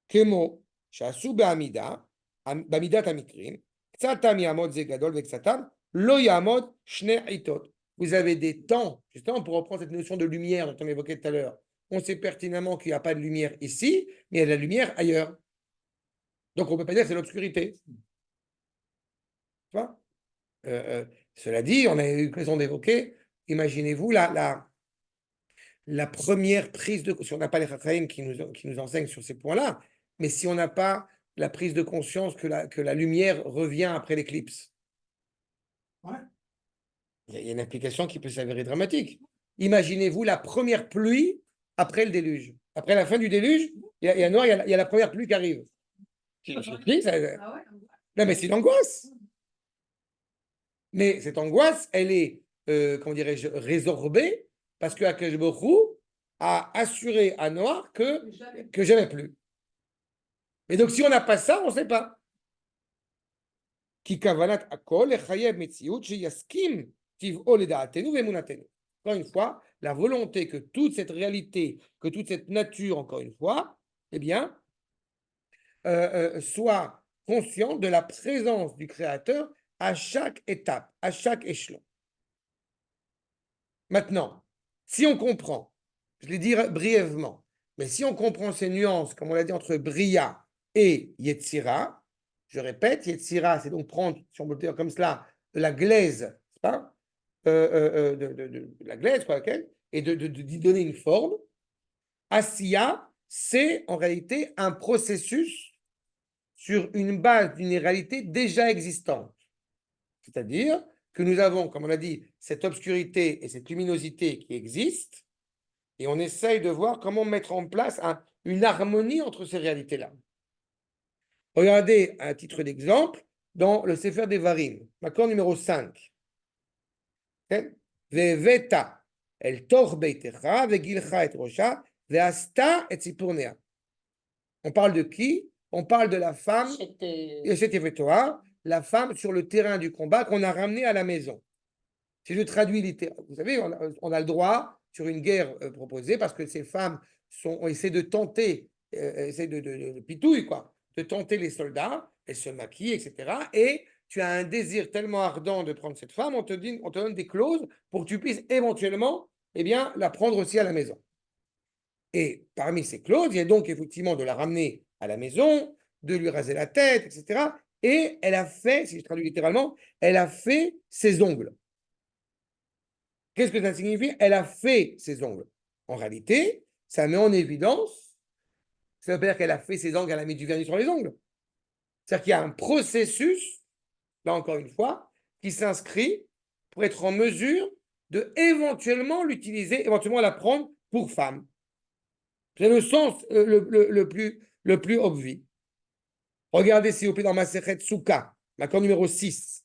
S1: Kemo, shasu be'amida, b'amidat amikrim, ksatam yamod ze gadol veksatam, lo yamod shne itot. Vous avez des temps, justement pour reprendre cette notion de lumière dont on évoquait tout à l'heure. On sait pertinemment qu'il n'y a pas de lumière ici, mais il y a de la lumière ailleurs. Donc on ne peut pas dire que c'est l'obscurité. Tu vois cela dit, on a eu l'occasion d'évoquer, imaginez-vous la première prise de conscience, si on n'a pas les Chachamim qui nous enseignent sur ces points-là, mais si on n'a pas la prise de conscience que la lumière revient après l'éclipse.
S5: Ouais.
S1: Il y a une implication qui peut s'avérer dramatique. Imaginez-vous la première pluie après le déluge. Après la fin du déluge, il y a la première pluie qui arrive.
S3: Ah ouais,
S1: Non, mais c'est une angoisse. Mais cette angoisse, elle est, comment dirais-je, résorbée parce que Akash Baruch Hu a assuré à Noah que jamais plus. Et donc, si on n'a pas ça, on ne sait pas. Ki kavanat akol lechayev metziut sheyaskim tiv'o ledaatenu ve'emunatenu. Encore une fois, la volonté que toute cette réalité, que toute cette nature, encore une fois, eh bien, soit consciente de la présence du Créateur à chaque étape, à chaque échelon. Maintenant, si on comprend, je l'ai dit brièvement, mais si on comprend ces nuances, comme on l'a dit, entre Bria et Yetzira, je répète, Yetzira, c'est donc prendre, si on peut le dire comme cela, de la glaise, c'est pas de la glaise, quoi, et d'y donner une forme. Asiya, c'est en réalité un processus sur une base d'une réalité déjà existante. C'est-à-dire que nous avons, comme on a dit, cette obscurité et cette luminosité qui existent, et on essaye de voir comment mettre en place une harmonie entre ces réalités-là. Regardez, à titre d'exemple, dans le Sefer Devarim, l'accord numéro 5. Veveta el tor beitecha vegilcha et rosha veasta et tzipurnea. On parle de qui? On parle de la femme, la femme sur le terrain du combat qu'on a ramenée à la maison. Si je traduis littéralement, vous savez, on a le droit sur une guerre proposée parce que ces femmes ont essayé de tenter, de pitouille, quoi, de tenter les soldats, elles se maquillent, etc. Et tu as un désir tellement ardent de prendre cette femme, on te donne des clauses pour que tu puisses éventuellement, eh bien, la prendre aussi à la maison. Et parmi ces clauses, il y a donc effectivement de la ramener à la maison, de lui raser la tête, etc. Et elle a fait, si je traduis littéralement, elle a fait ses ongles. Qu'est-ce que ça signifie? Elle a fait ses ongles. En réalité, ça met en évidence, ça veut dire qu'elle a fait ses ongles, elle a mis du vernis sur les ongles. C'est-à-dire qu'il y a un processus, là encore une fois, qui s'inscrit pour être en mesure de éventuellement l'utiliser, éventuellement la prendre pour femme. C'est le sens le plus le plus obvi. Regardez s'il vous plaît dans Masechet Souka, l'accord numéro 6.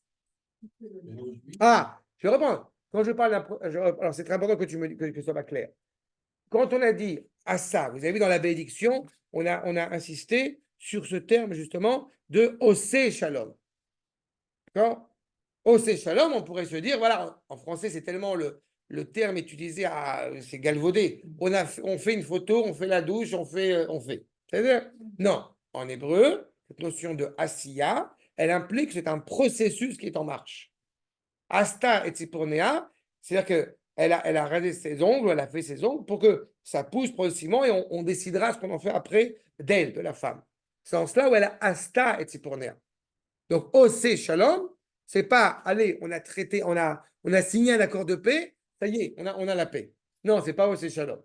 S1: Ah, je vais reprendre. Quand je parle alors c'est très important que que ce soit pas clair. Quand on a dit à ça, vous avez vu dans la bénédiction, on a insisté sur ce terme justement de Osé Shalom. D'accord? Osé Shalom, on pourrait se dire, voilà, en français c'est tellement le terme est utilisé, c'est galvaudé. On fait une photo, on fait la douche, on fait. C'est-à-dire, non, en hébreu, cette notion de Asiya, elle implique que c'est un processus qui est en marche. Asta et Tzipurnea, c'est-à-dire qu'elle a rasé ses ongles, elle a fait ses ongles pour que ça pousse progressivement et on décidera ce qu'on en fait après d'elle, de la femme. C'est en cela où elle a Asta et Tzipurnea. Donc, Osé Shalom, c'est pas, allez, on a traité, on a signé un accord de paix, ça y est, on a la paix. Non, c'est pas Osé Shalom.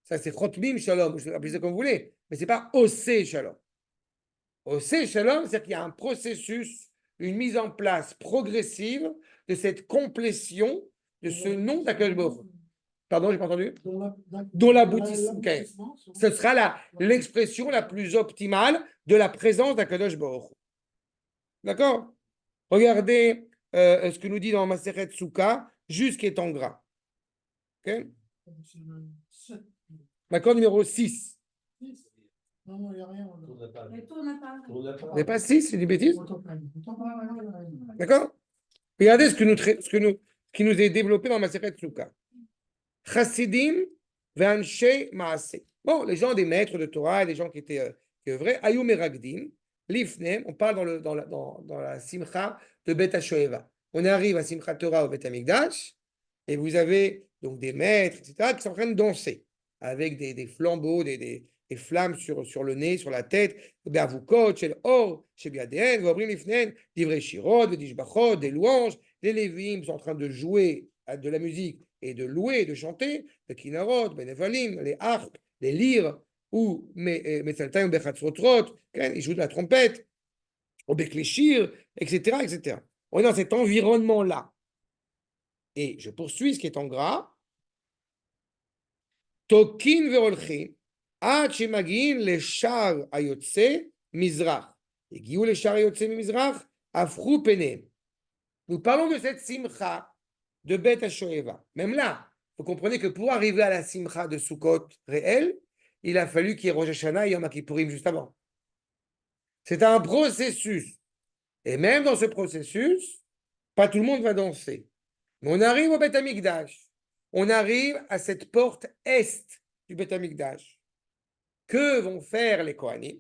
S1: Ça, c'est Chotmim Shalom, je appelez ça comme vous voulez, mais c'est pas Osé Shalom. Osé Shalom, c'est qu'il y a un processus, une mise en place progressive de cette complétion de ce nom d'Akadosh Baruch Hu. Pardon, j'ai pas entendu? Dont l'aboutissement. Okay. Ce sera l'expression la plus optimale de la présence d'Akadosh Baruch Hu. D'accord? Regardez ce que nous dit dans Masechet Souka, jusqu'à en gras. Okay? L'accord numéro 6.
S5: Non, il n'y a rien.
S3: Et tourne pas.
S1: Vous n'avez pas 6, c'est des bêtises? D'accord? Regardez ce qui nous est développé dans Masechet Souka. Chassidim ve'anshei maaseh. Bon, les gens des maîtres de Torah, les gens qui œuvraient, ayou meragdim, lifnem, on parle dans la simcha de Bet HaShoeva. On arrive à Simchat Torah au Bet HaMikdash, et vous avez donc des maîtres, etc., qui sont en train de danser, avec des flambeaux, des flammes sur le nez, sur la tête, be'avukot, shel or, shebiadehen, ve'obrim lifnen, divrei shirot, ve'dishbachot, des louanges, les Lévim sont en train de jouer de la musique et de louer, de chanter, le kinarot, benevalim, les harpes, les lyres, ou metzaltaim bechatzrotrot, ils jouent de la trompette, au beklishir, etc., etc. On est dans cet environnement-là. Et je poursuis ce qui est en gras. Tokin ve'olchin, ad shemagin leshar ayotse mizrach. Egiou leshar ayotse mizrach, afrou penem. Nous parlons de cette simcha de Bet HaShoeva. Même là, vous comprenez que pour arriver à la simcha de Sukkot réelle, il a fallu qu'il y ait Rosh Hashanah et Yom Kippourim juste avant. C'est un processus. Et même dans ce processus, pas tout le monde va danser. Mais on arrive au Bet HaMikdash. On arrive à cette porte est du Bet HaMikdash. Que vont faire les Kohanim?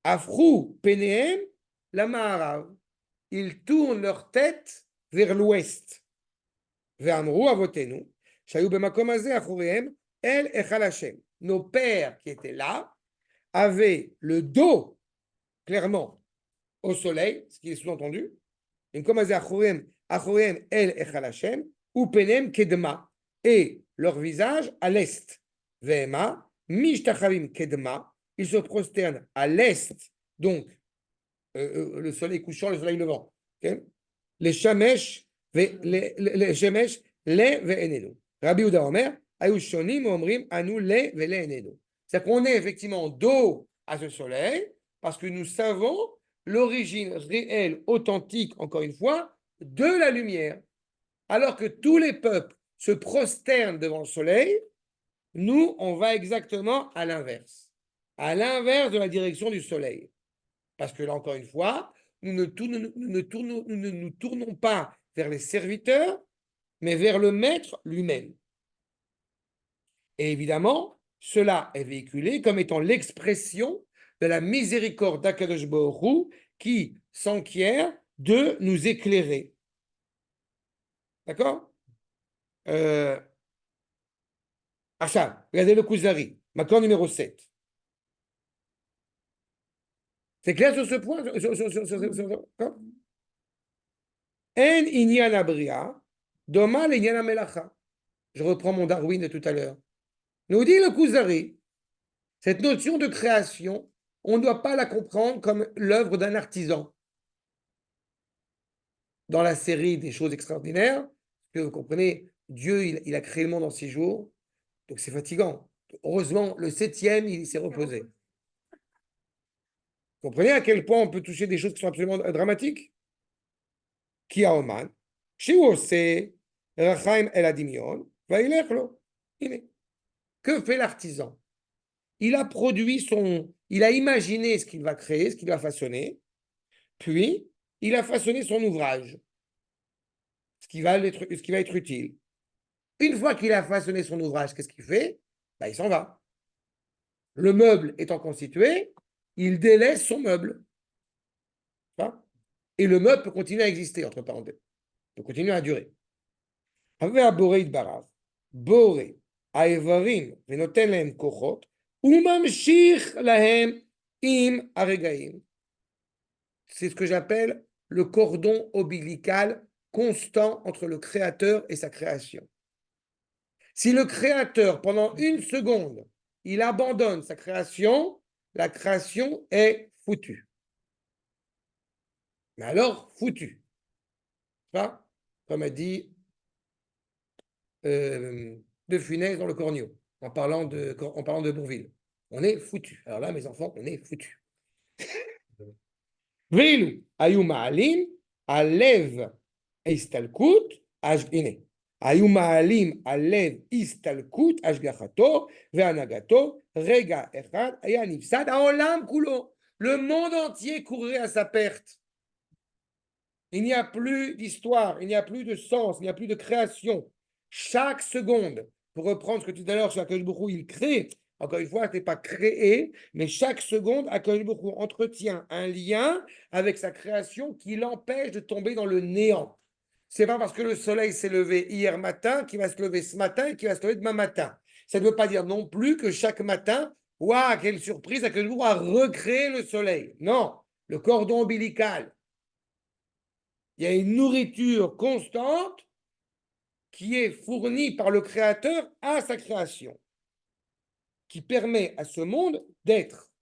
S1: Afrou Penehem la Maharav. Ils tournent leur tête vers l'ouest. Ve'amrou avotenu, shayu b'makom hazeh achorehem el echal Hashem. Nos pères qui étaient là avaient le dos clairement au soleil, ce qui est sous-entendu. B'makom hazeh achorehem el echal Hashem, ou penem kedma, et leur visage à l'est. Ve'ema mishtachavim kedma, ils se prosternent à l'est, donc le soleil couchant, le soleil levant. Okay? Les shamesh, les shemesh, les ve'enenu. Rabbi Yehuda Omer, ayu shonim omrim anu les ve'enenu. C'est-à-dire qu'on est effectivement dos à ce soleil parce que nous savons l'origine réelle, authentique, encore une fois, de la lumière. Alors que tous les peuples se prosternent devant le soleil, nous, on va exactement à l'inverse de la direction du soleil. Parce que là, encore une fois, nous ne nous tournons pas vers les serviteurs, mais vers le maître lui-même. Et évidemment, cela est véhiculé comme étant l'expression de la miséricorde d'Akadosh Baruch Hu qui s'enquiert de nous éclairer. D'accord? Achat, regardez le Kuzari, Makor numéro 7. C'est clair sur ce point? En inyan abria, doma l'inyan amelacha. Je reprends mon Darwin de tout à l'heure. Nous dit le Kuzari, cette notion de création, on ne doit pas la comprendre comme l'œuvre d'un artisan. Dans la série des choses extraordinaires, que vous comprenez, Dieu, il a créé le monde en 6 jours, donc c'est fatigant. Heureusement, le 7e, il s'est reposé. Comprenez à quel point on peut toucher des choses qui sont absolument dramatiques? Qui a Oman? Chez c'est Rachaim El Adimion, va il est. Que fait l'artisan? Il a produit il a imaginé ce qu'il va créer, ce qu'il va façonner, puis il a façonné son ouvrage, ce qui va être utile. Une fois qu'il a façonné son ouvrage, qu'est-ce qu'il fait? Ben, il s'en va. Le meuble étant constitué, il délaisse son meuble. Et le meuble peut continuer à exister, entre parenthèses. Peut continuer à durer. Boré, האיברים ונותן להם כוחות, וממשיך להם עם הרגעים. C'est ce que j'appelle le cordon ombilical constant entre le créateur et sa création. Si le créateur, pendant une seconde, il abandonne sa création, la création est foutue. Mais alors, foutue. Comme a dit De Funès dans le Cornio, en parlant de Bourville. On est foutu. Alors là, mes enfants, on est foutu. Veilu, ayu ma'alim, alev istalkut, hine. Ayu ma'alim, alev istalkut, ashgachato, ve'anagato, rega echad, aya nifsad, haolam kulo. Le monde entier courrait à sa perte. Il n'y a plus d'histoire, il n'y a plus de sens, il n'y a plus de création. Chaque seconde, pour reprendre ce que tu dis tout à l'heure sur Akadosh Baruch Hu, il crée. Encore une fois, ce n'est pas créé, mais chaque seconde, Akadosh Baruch Hu entretient un lien avec sa création qui l'empêche de tomber dans le néant. Ce n'est pas parce que le soleil s'est levé hier matin qu'il va se lever ce matin et qu'il va se lever demain matin. Ça ne veut pas dire non plus que chaque matin, waouh, quelle surprise, Akadosh Baruch Hu a recréé le soleil. Non, le cordon ombilical. Il y a une nourriture constante qui est fournie par le Créateur à sa création, qui permet à ce monde d'être.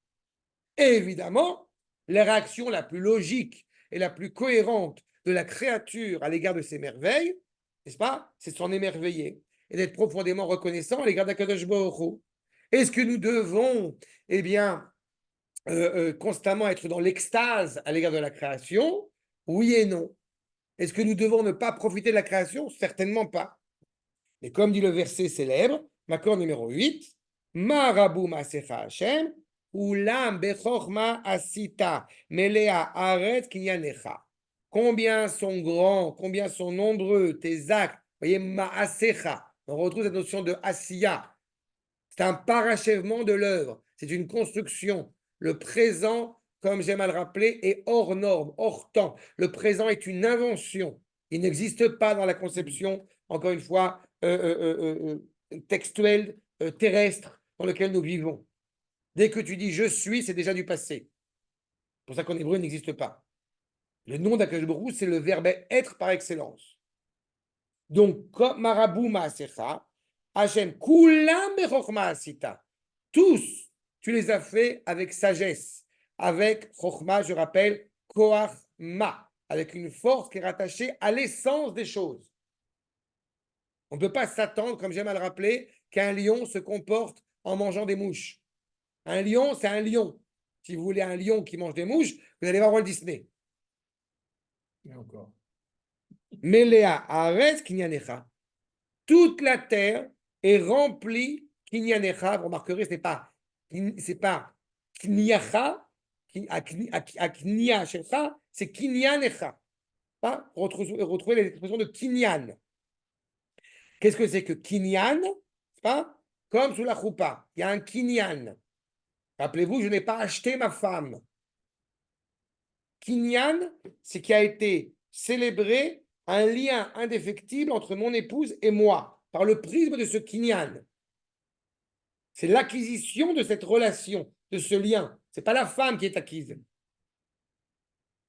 S1: Et évidemment, la réaction la plus logique et la plus cohérente de la créature à l'égard de ses merveilles, n'est-ce pas? C'est de s'en émerveiller et d'être profondément reconnaissant à l'égard d'Akadosh Baruch Hu. Est-ce que nous devons, constamment être dans l'extase à l'égard de la création? Oui et non. Est-ce que nous devons ne pas profiter de la création? Certainement pas. Mais comme dit le verset célèbre, Makor numéro 8, Marabu Masecha Hashem, Ulam Bechorma Asita, Melea Aret Kinyanecha. Combien sont grands, combien sont nombreux tes actes. Vous voyez, Maasecha. On retrouve cette notion de Asiya. C'est un parachèvement de l'œuvre. C'est une construction. Le présent, comme j'aime à le rappeler, est hors norme, hors temps. Le présent est une invention. Il n'existe pas dans la conception, encore une fois, textuelle, terrestre, dans lequel nous vivons. Dès que tu dis « je suis », c'est déjà du passé. C'est pour ça qu'en hébreu, il n'existe pas. Le nom d'Akadosh Baruch Hu, c'est le verbe être par excellence. Donc, comme Marabu Maasecha, Hachem, Kulam Bechorma Asita. Tous, tu les as fait avec sagesse, avec Chochma, je rappelle, Koach Ma, avec une force qui est rattachée à l'essence des choses. On ne peut pas s'attendre, comme j'aime à le rappeler, qu'un lion se comporte en mangeant des mouches. Un lion, c'est un lion. Si vous voulez un lion qui mange des mouches, vous allez voir Walt Disney.
S4: Et encore.
S1: Melea Aretz Kinyanecha. Toute la terre est remplie Kinyanecha. Vous remarquerez, ce n'est pas Kinyacha, Knya Shecha, c'est Kinyanecha. Retrouvez l'expression de Kinyan. Qu'est-ce que c'est que Kinyan? Comme sous la choupa, il y a un Kinyan. Rappelez-vous, je n'ai pas acheté ma femme. Kinyan, c'est qui a été célébré un lien indéfectible entre mon épouse et moi, par le prisme de ce Kinyan. C'est l'acquisition de cette relation, de ce lien. Ce n'est pas la femme qui est acquise.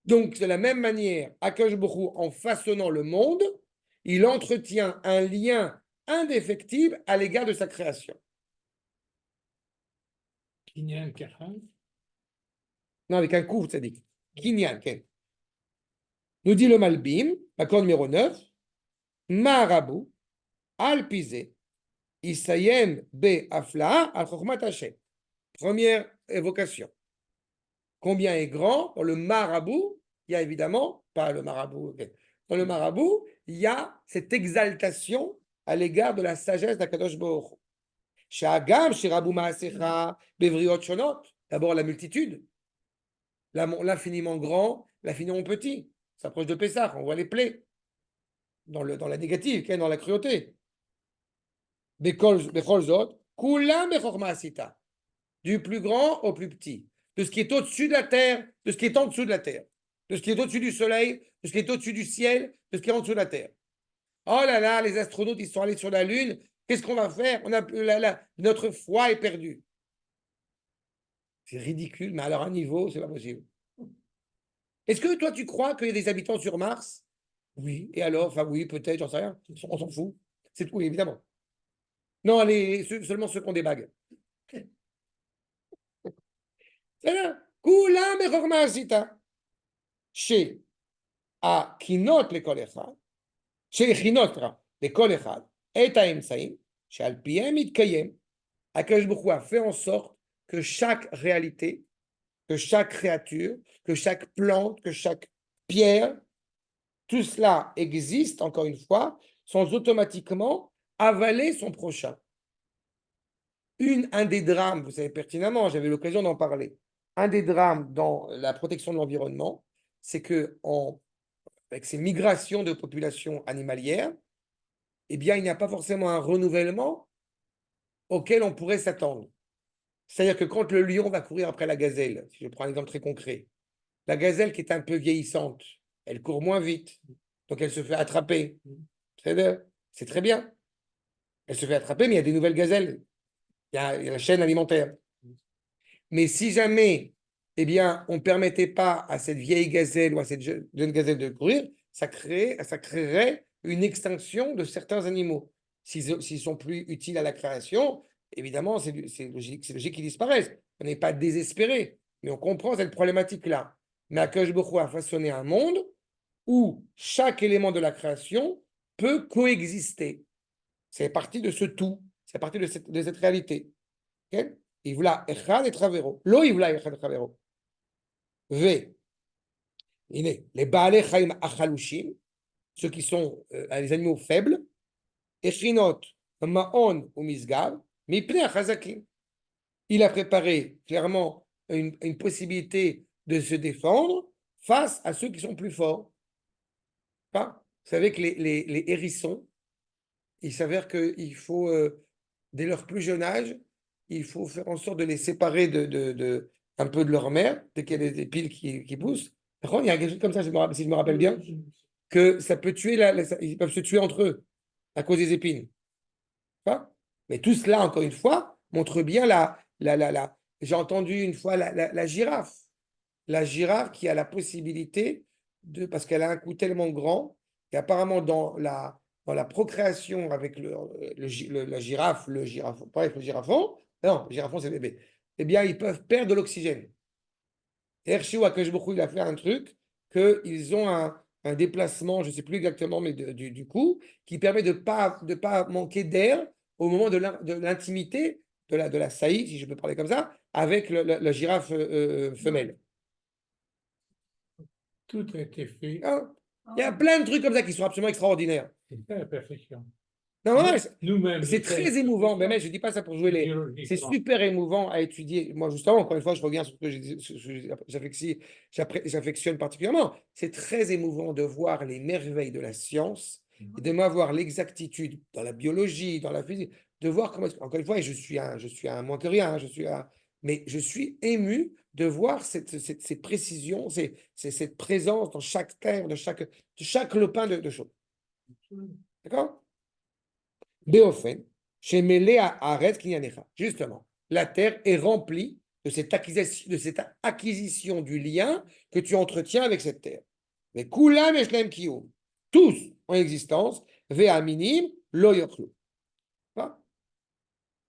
S1: Donc, de la même manière, Akadosh Baruch Hu, en façonnant le monde, il entretient un lien indéfectible à l'égard de sa création.
S4: Kinyan Kachan.
S1: Non, avec un coup, ça dit. Kinyan, okay. Nous dit le Malbim, accord numéro 9, Marabu, Alpizé, Isayem Be Afla, Al Chokhmat Hashem. Première évocation. combien est grand. Dans le marabout, il y a évidemment, pas le marabout, ok. Dans le marabout, il y a cette exaltation à l'égard de la sagesse d'Akadosh Baruch Hu. Sha'agam, shirabu ma'asecha, bevriot shonot. D'abord la multitude, l'infiniment grand, l'infiniment petit. Ça s'approche de Pessah, on voit les plaies. Dans la négative, dans la cruauté. Bechol zot, kulam bechorma asita. Du plus grand au plus petit. De ce qui est au-dessus de la terre, de ce qui est en dessous de la terre. De ce qui est au-dessus du soleil, de ce qui est au-dessus du ciel, de ce qui est en dessous de la terre. Oh là là, les astronautes, ils sont allés sur la Lune. Qu'est-ce qu'on va faire? Notre foi est perdue. C'est ridicule, mais alors à un niveau, c'est pas possible. Est-ce que toi, tu crois qu'il y a des habitants sur Mars? Oui. Et alors? Enfin, oui, peut-être, j'en sais rien. On s'en fout. C'est tout, évidemment. Non, seulement ceux qui ont des bagues. C'est là. Koulam echorma asita. Chez a kinot lekol echad. Chez chinot lekol echad. Et haemsaim. Chez alpiem itkayem. Akadosh Baruch Hu a fait en sorte que chaque réalité, que chaque créature, que chaque plante, que chaque pierre, tout cela existe, encore une fois, sans automatiquement avaler son prochain. Un des drames, vous savez pertinemment, j'avais l'occasion d'en parler, un des drames dans la protection de l'environnement, c'est que avec ces migrations de populations animalières, eh bien, il n'y a pas forcément un renouvellement auquel on pourrait s'attendre. C'est-à-dire que quand le lion va courir après la gazelle, si je prends un exemple très concret, la gazelle qui est un peu vieillissante, elle court moins vite, donc elle se fait attraper. C'est très bien. Elle se fait attraper, mais il y a des nouvelles gazelles. Il y a la chaîne alimentaire. Mais si jamais, eh bien, on ne permettait pas à cette vieille gazelle ou à cette jeune gazelle de courir, ça créerait une extinction de certains animaux. S'ils sont plus utiles à la création, évidemment, c'est logique qu'ils disparaissent. On n'est pas désespéré, mais on comprend cette problématique-là. Mais Akadosh Baruch Hu a façonné un monde où chaque élément de la création peut coexister. C'est partie de ce tout, c'est partie de cette réalité. Okay? Ivla echad et travero. Lo ivla echad et travero. V. Les baalei chaim achalushim, ceux qui sont les animaux faibles, echinot maon ou misgav, mipnei achazakim. Il a préparé clairement une possibilité de se défendre face à ceux qui sont plus forts. Vous savez que les hérissons, il s'avère qu'il faut, dès leur plus jeune âge, il faut faire en sorte de les séparer un peu de leur mère, dès qu'il y a des piles qui poussent. Par contre, il y a quelque chose comme ça, si je me rappelle bien, que ça peut tuer, ils peuvent se tuer entre eux à cause des épines. Mais tout cela, encore une fois, montre bien j'ai entendu une fois la girafe. La girafe qui a la possibilité parce qu'elle a un cou tellement grand, et apparemment dans la procréation avec la girafe, bref, le girafon, non, le girafon c'est le bébé, eh bien, ils peuvent perdre de l'oxygène. Hershey Akadosh Baruch Hu, il a fait un truc, qu'ils ont un déplacement, je ne sais plus exactement, mais du coup, qui permet de pas manquer d'air au moment de l'intimité de la saillie, si je peux parler comme ça, avec la girafe femelle.
S4: Tout a été fait
S1: Il y a plein de trucs comme ça qui sont absolument extraordinaires.
S4: à la perfection.
S1: Non,
S4: Nous-mêmes,
S1: c'est très émouvant. Mais je ne dis pas ça pour jouer les. C'est super émouvant à étudier. Moi, justement, encore une fois, je reviens sur ce que j'affectionne particulièrement. C'est très émouvant de voir les merveilles de la science et de voir l'exactitude dans la biologie, dans la physique, de voir comment. Encore une fois, et je suis un moins que rien, mais je suis ému de voir ces précisions, cette présence dans chaque terre, de chaque lopin de choses. D'accord? Béofen, chez Méléa Arès Kinyanecha. Justement, la terre est remplie de cette acquisition du lien que tu entretiens avec cette terre. Mais Kulam Eshlem Kiyum, tous en existence, Ve Aminim, Lo Yochlu.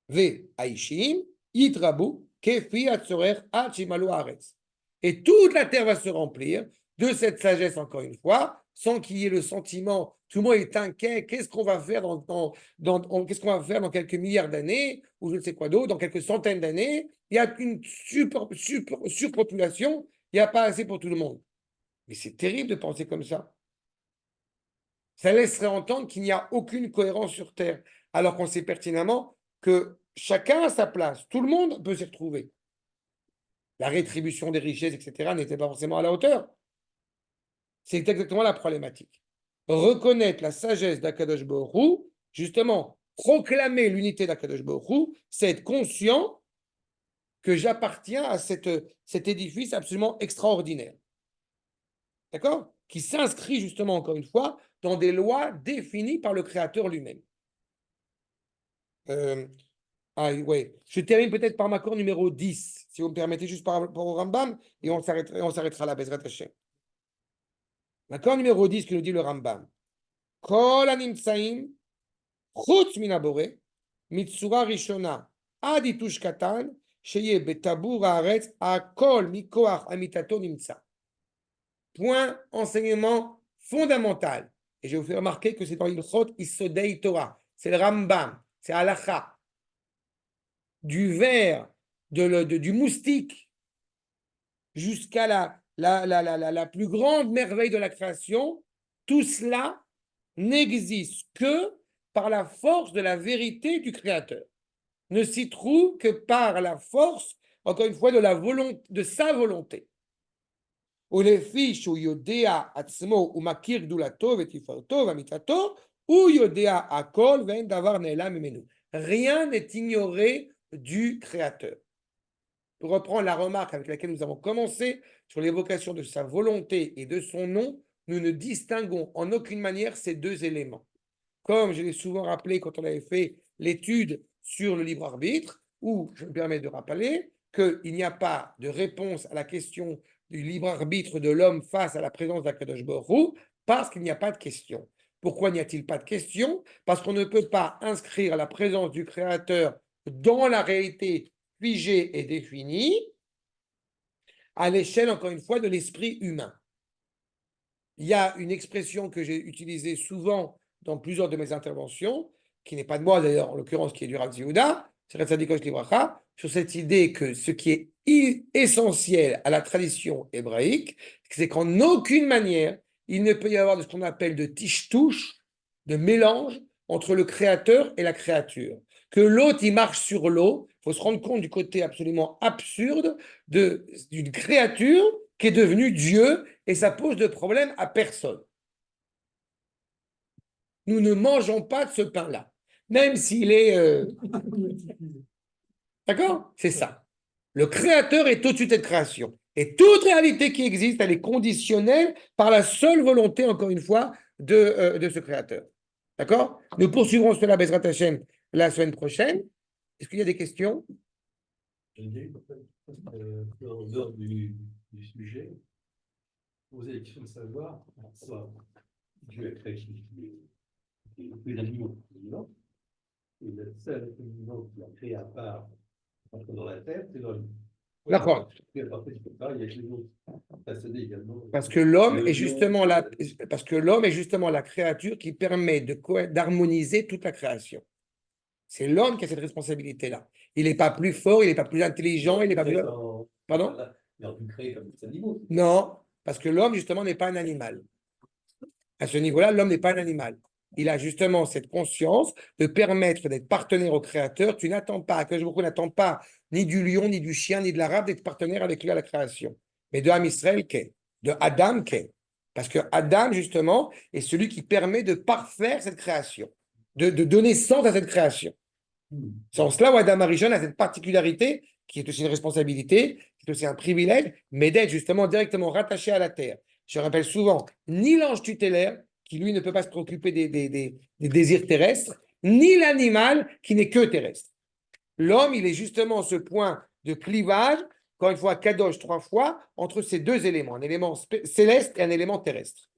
S1: Ve Aishim, Yitrabu, Kefi Atzorer, Achimalu Arets. Et toute la terre va se remplir de cette sagesse, encore une fois, sans qu'il y ait le sentiment Tout le monde est inquiet. Qu'est-ce qu'on va faire qu'est-ce qu'on va faire dans quelques milliards d'années, ou je ne sais quoi d'autre, dans quelques centaines d'années? Il y a une surpopulation, il n'y a pas assez pour tout le monde. Mais c'est terrible de penser comme ça. Ça laisserait entendre qu'il n'y a aucune cohérence sur Terre, alors qu'on sait pertinemment que chacun a sa place. Tout le monde peut s'y retrouver. La rétribution des richesses, etc., n'était pas forcément à la hauteur. C'est exactement la problématique. Reconnaître la sagesse d'Akadosh Baruch Hu, justement, proclamer l'unité d'Akadosh Baruch Hu, c'est être conscient que j'appartiens à cet édifice absolument extraordinaire. D'accord? Qui s'inscrit justement, encore une fois, dans des lois définies par le Créateur lui-même. Ouais. Je termine peut-être par ma cour numéro 10, si vous me permettez, juste par rapport au Rambam, et on s'arrêtera là, Bezrat Hashem. L'accord numéro 10 que nous dit le Rambam. Kol הנמצאים חוץ מן הבורא מצורה ראשונה עד יתוש קטן שיהיה בטבור הארץ הכל מכוח אמיתתו נמצא. Point enseignement fondamental. Et je vous fais remarquer que c'est dans Ilchot Isodei Torah. C'est le Rambam, c'est Halacha. Du ver, du moustique, jusqu'à la plus grande merveille de la création, tout cela n'existe que par la force de la vérité du Créateur. Ne s'y trouve que par la force, encore une fois, de sa volonté. ולפי שהוא יודע עצמו ומכיר גדולתו ותפארתו ואמיתתו, הוא יודע הכל ואין דבר נעלם ממנו. Rien n'est ignoré du Créateur. Pour reprendre la remarque avec laquelle nous avons commencé sur l'évocation de sa volonté et de son nom, nous ne distinguons en aucune manière ces deux éléments. Comme je l'ai souvent rappelé quand on avait fait l'étude sur le libre arbitre, où je me permets de rappeler qu'il n'y a pas de réponse à la question du libre arbitre de l'homme face à la présence d'Akadosh Baruch Hu, parce qu'il n'y a pas de question. Pourquoi n'y a-t-il pas de question? Parce qu'on ne peut pas inscrire la présence du Créateur dans la réalité figée et définie à l'échelle, encore une fois, de l'esprit humain. Il y a une expression que j'ai utilisée souvent dans plusieurs de mes interventions, qui n'est pas de moi d'ailleurs, en l'occurrence, qui est du Rav Yehuda, sur cette idée que ce qui est essentiel à la tradition hébraïque, c'est qu'en aucune manière, il ne peut y avoir de ce qu'on appelle de tiche-touche, de mélange entre le créateur et la créature. Que l'autre, il marche sur l'eau, il faut se rendre compte du côté absolument absurde d'une créature qui est devenue Dieu, et ça pose de problème à personne. Nous ne mangeons pas de ce pain-là, même s'il est... D'accord? C'est ça. Le créateur est au-dessus de cette création. Et toute réalité qui existe, elle est conditionnelle par la seule volonté, encore une fois, de ce créateur. D'accord? Nous poursuivrons cela, Bezrat Hashem, la semaine prochaine. Est-ce qu'il y a des questions?
S6: En dehors du sujet, poser la question de savoir, soit Dieu a créé les animaux vivants, et le seul animal qui a créé à part dans la terre, c'est l'homme.
S1: D'accord. Parce que l'homme est justement la créature qui permet d'harmoniser toute la création. C'est l'homme qui a cette responsabilité-là. Il n'est pas plus fort, il n'est pas plus intelligent, il n'est pas plus... Pardon?
S6: Il a pu créer comme des animaux.
S1: Non, parce que l'homme, justement, n'est pas un animal. À ce niveau-là, l'homme n'est pas un animal. Il a justement cette conscience de permettre d'être partenaire au Créateur. Tu n'attends pas, que je vous n'attends pas ni du lion, ni du chien, ni de l'arabe d'être partenaire avec lui à la création. Mais de Am Israël, qu'est? De Adam, qu'est? Parce que Adam, justement, est celui qui permet de parfaire cette création, de donner sens à cette création. C'est en cela où Adam Arishon a cette particularité, qui est aussi une responsabilité, qui est aussi un privilège, mais d'être justement directement rattaché à la terre. Je rappelle souvent, ni l'ange tutélaire, qui lui ne peut pas se préoccuper des désirs terrestres, ni l'animal qui n'est que terrestre. L'homme, il est justement ce point de clivage, encore une fois, Kadosh 3 fois, entre ces deux éléments, un élément céleste et un élément terrestre.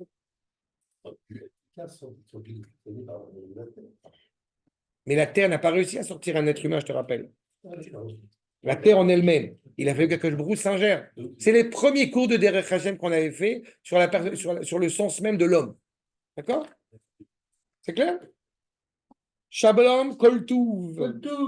S1: Mais la terre n'a pas réussi à sortir un être humain, je te rappelle. La terre en elle-même. Il a fallu que je brousse Saint-Gère. C'est les premiers cours de Derech Hashem qu'on avait fait sur le sens même de l'homme. D'accord? C'est clair? Shabbalam Kol Tuv.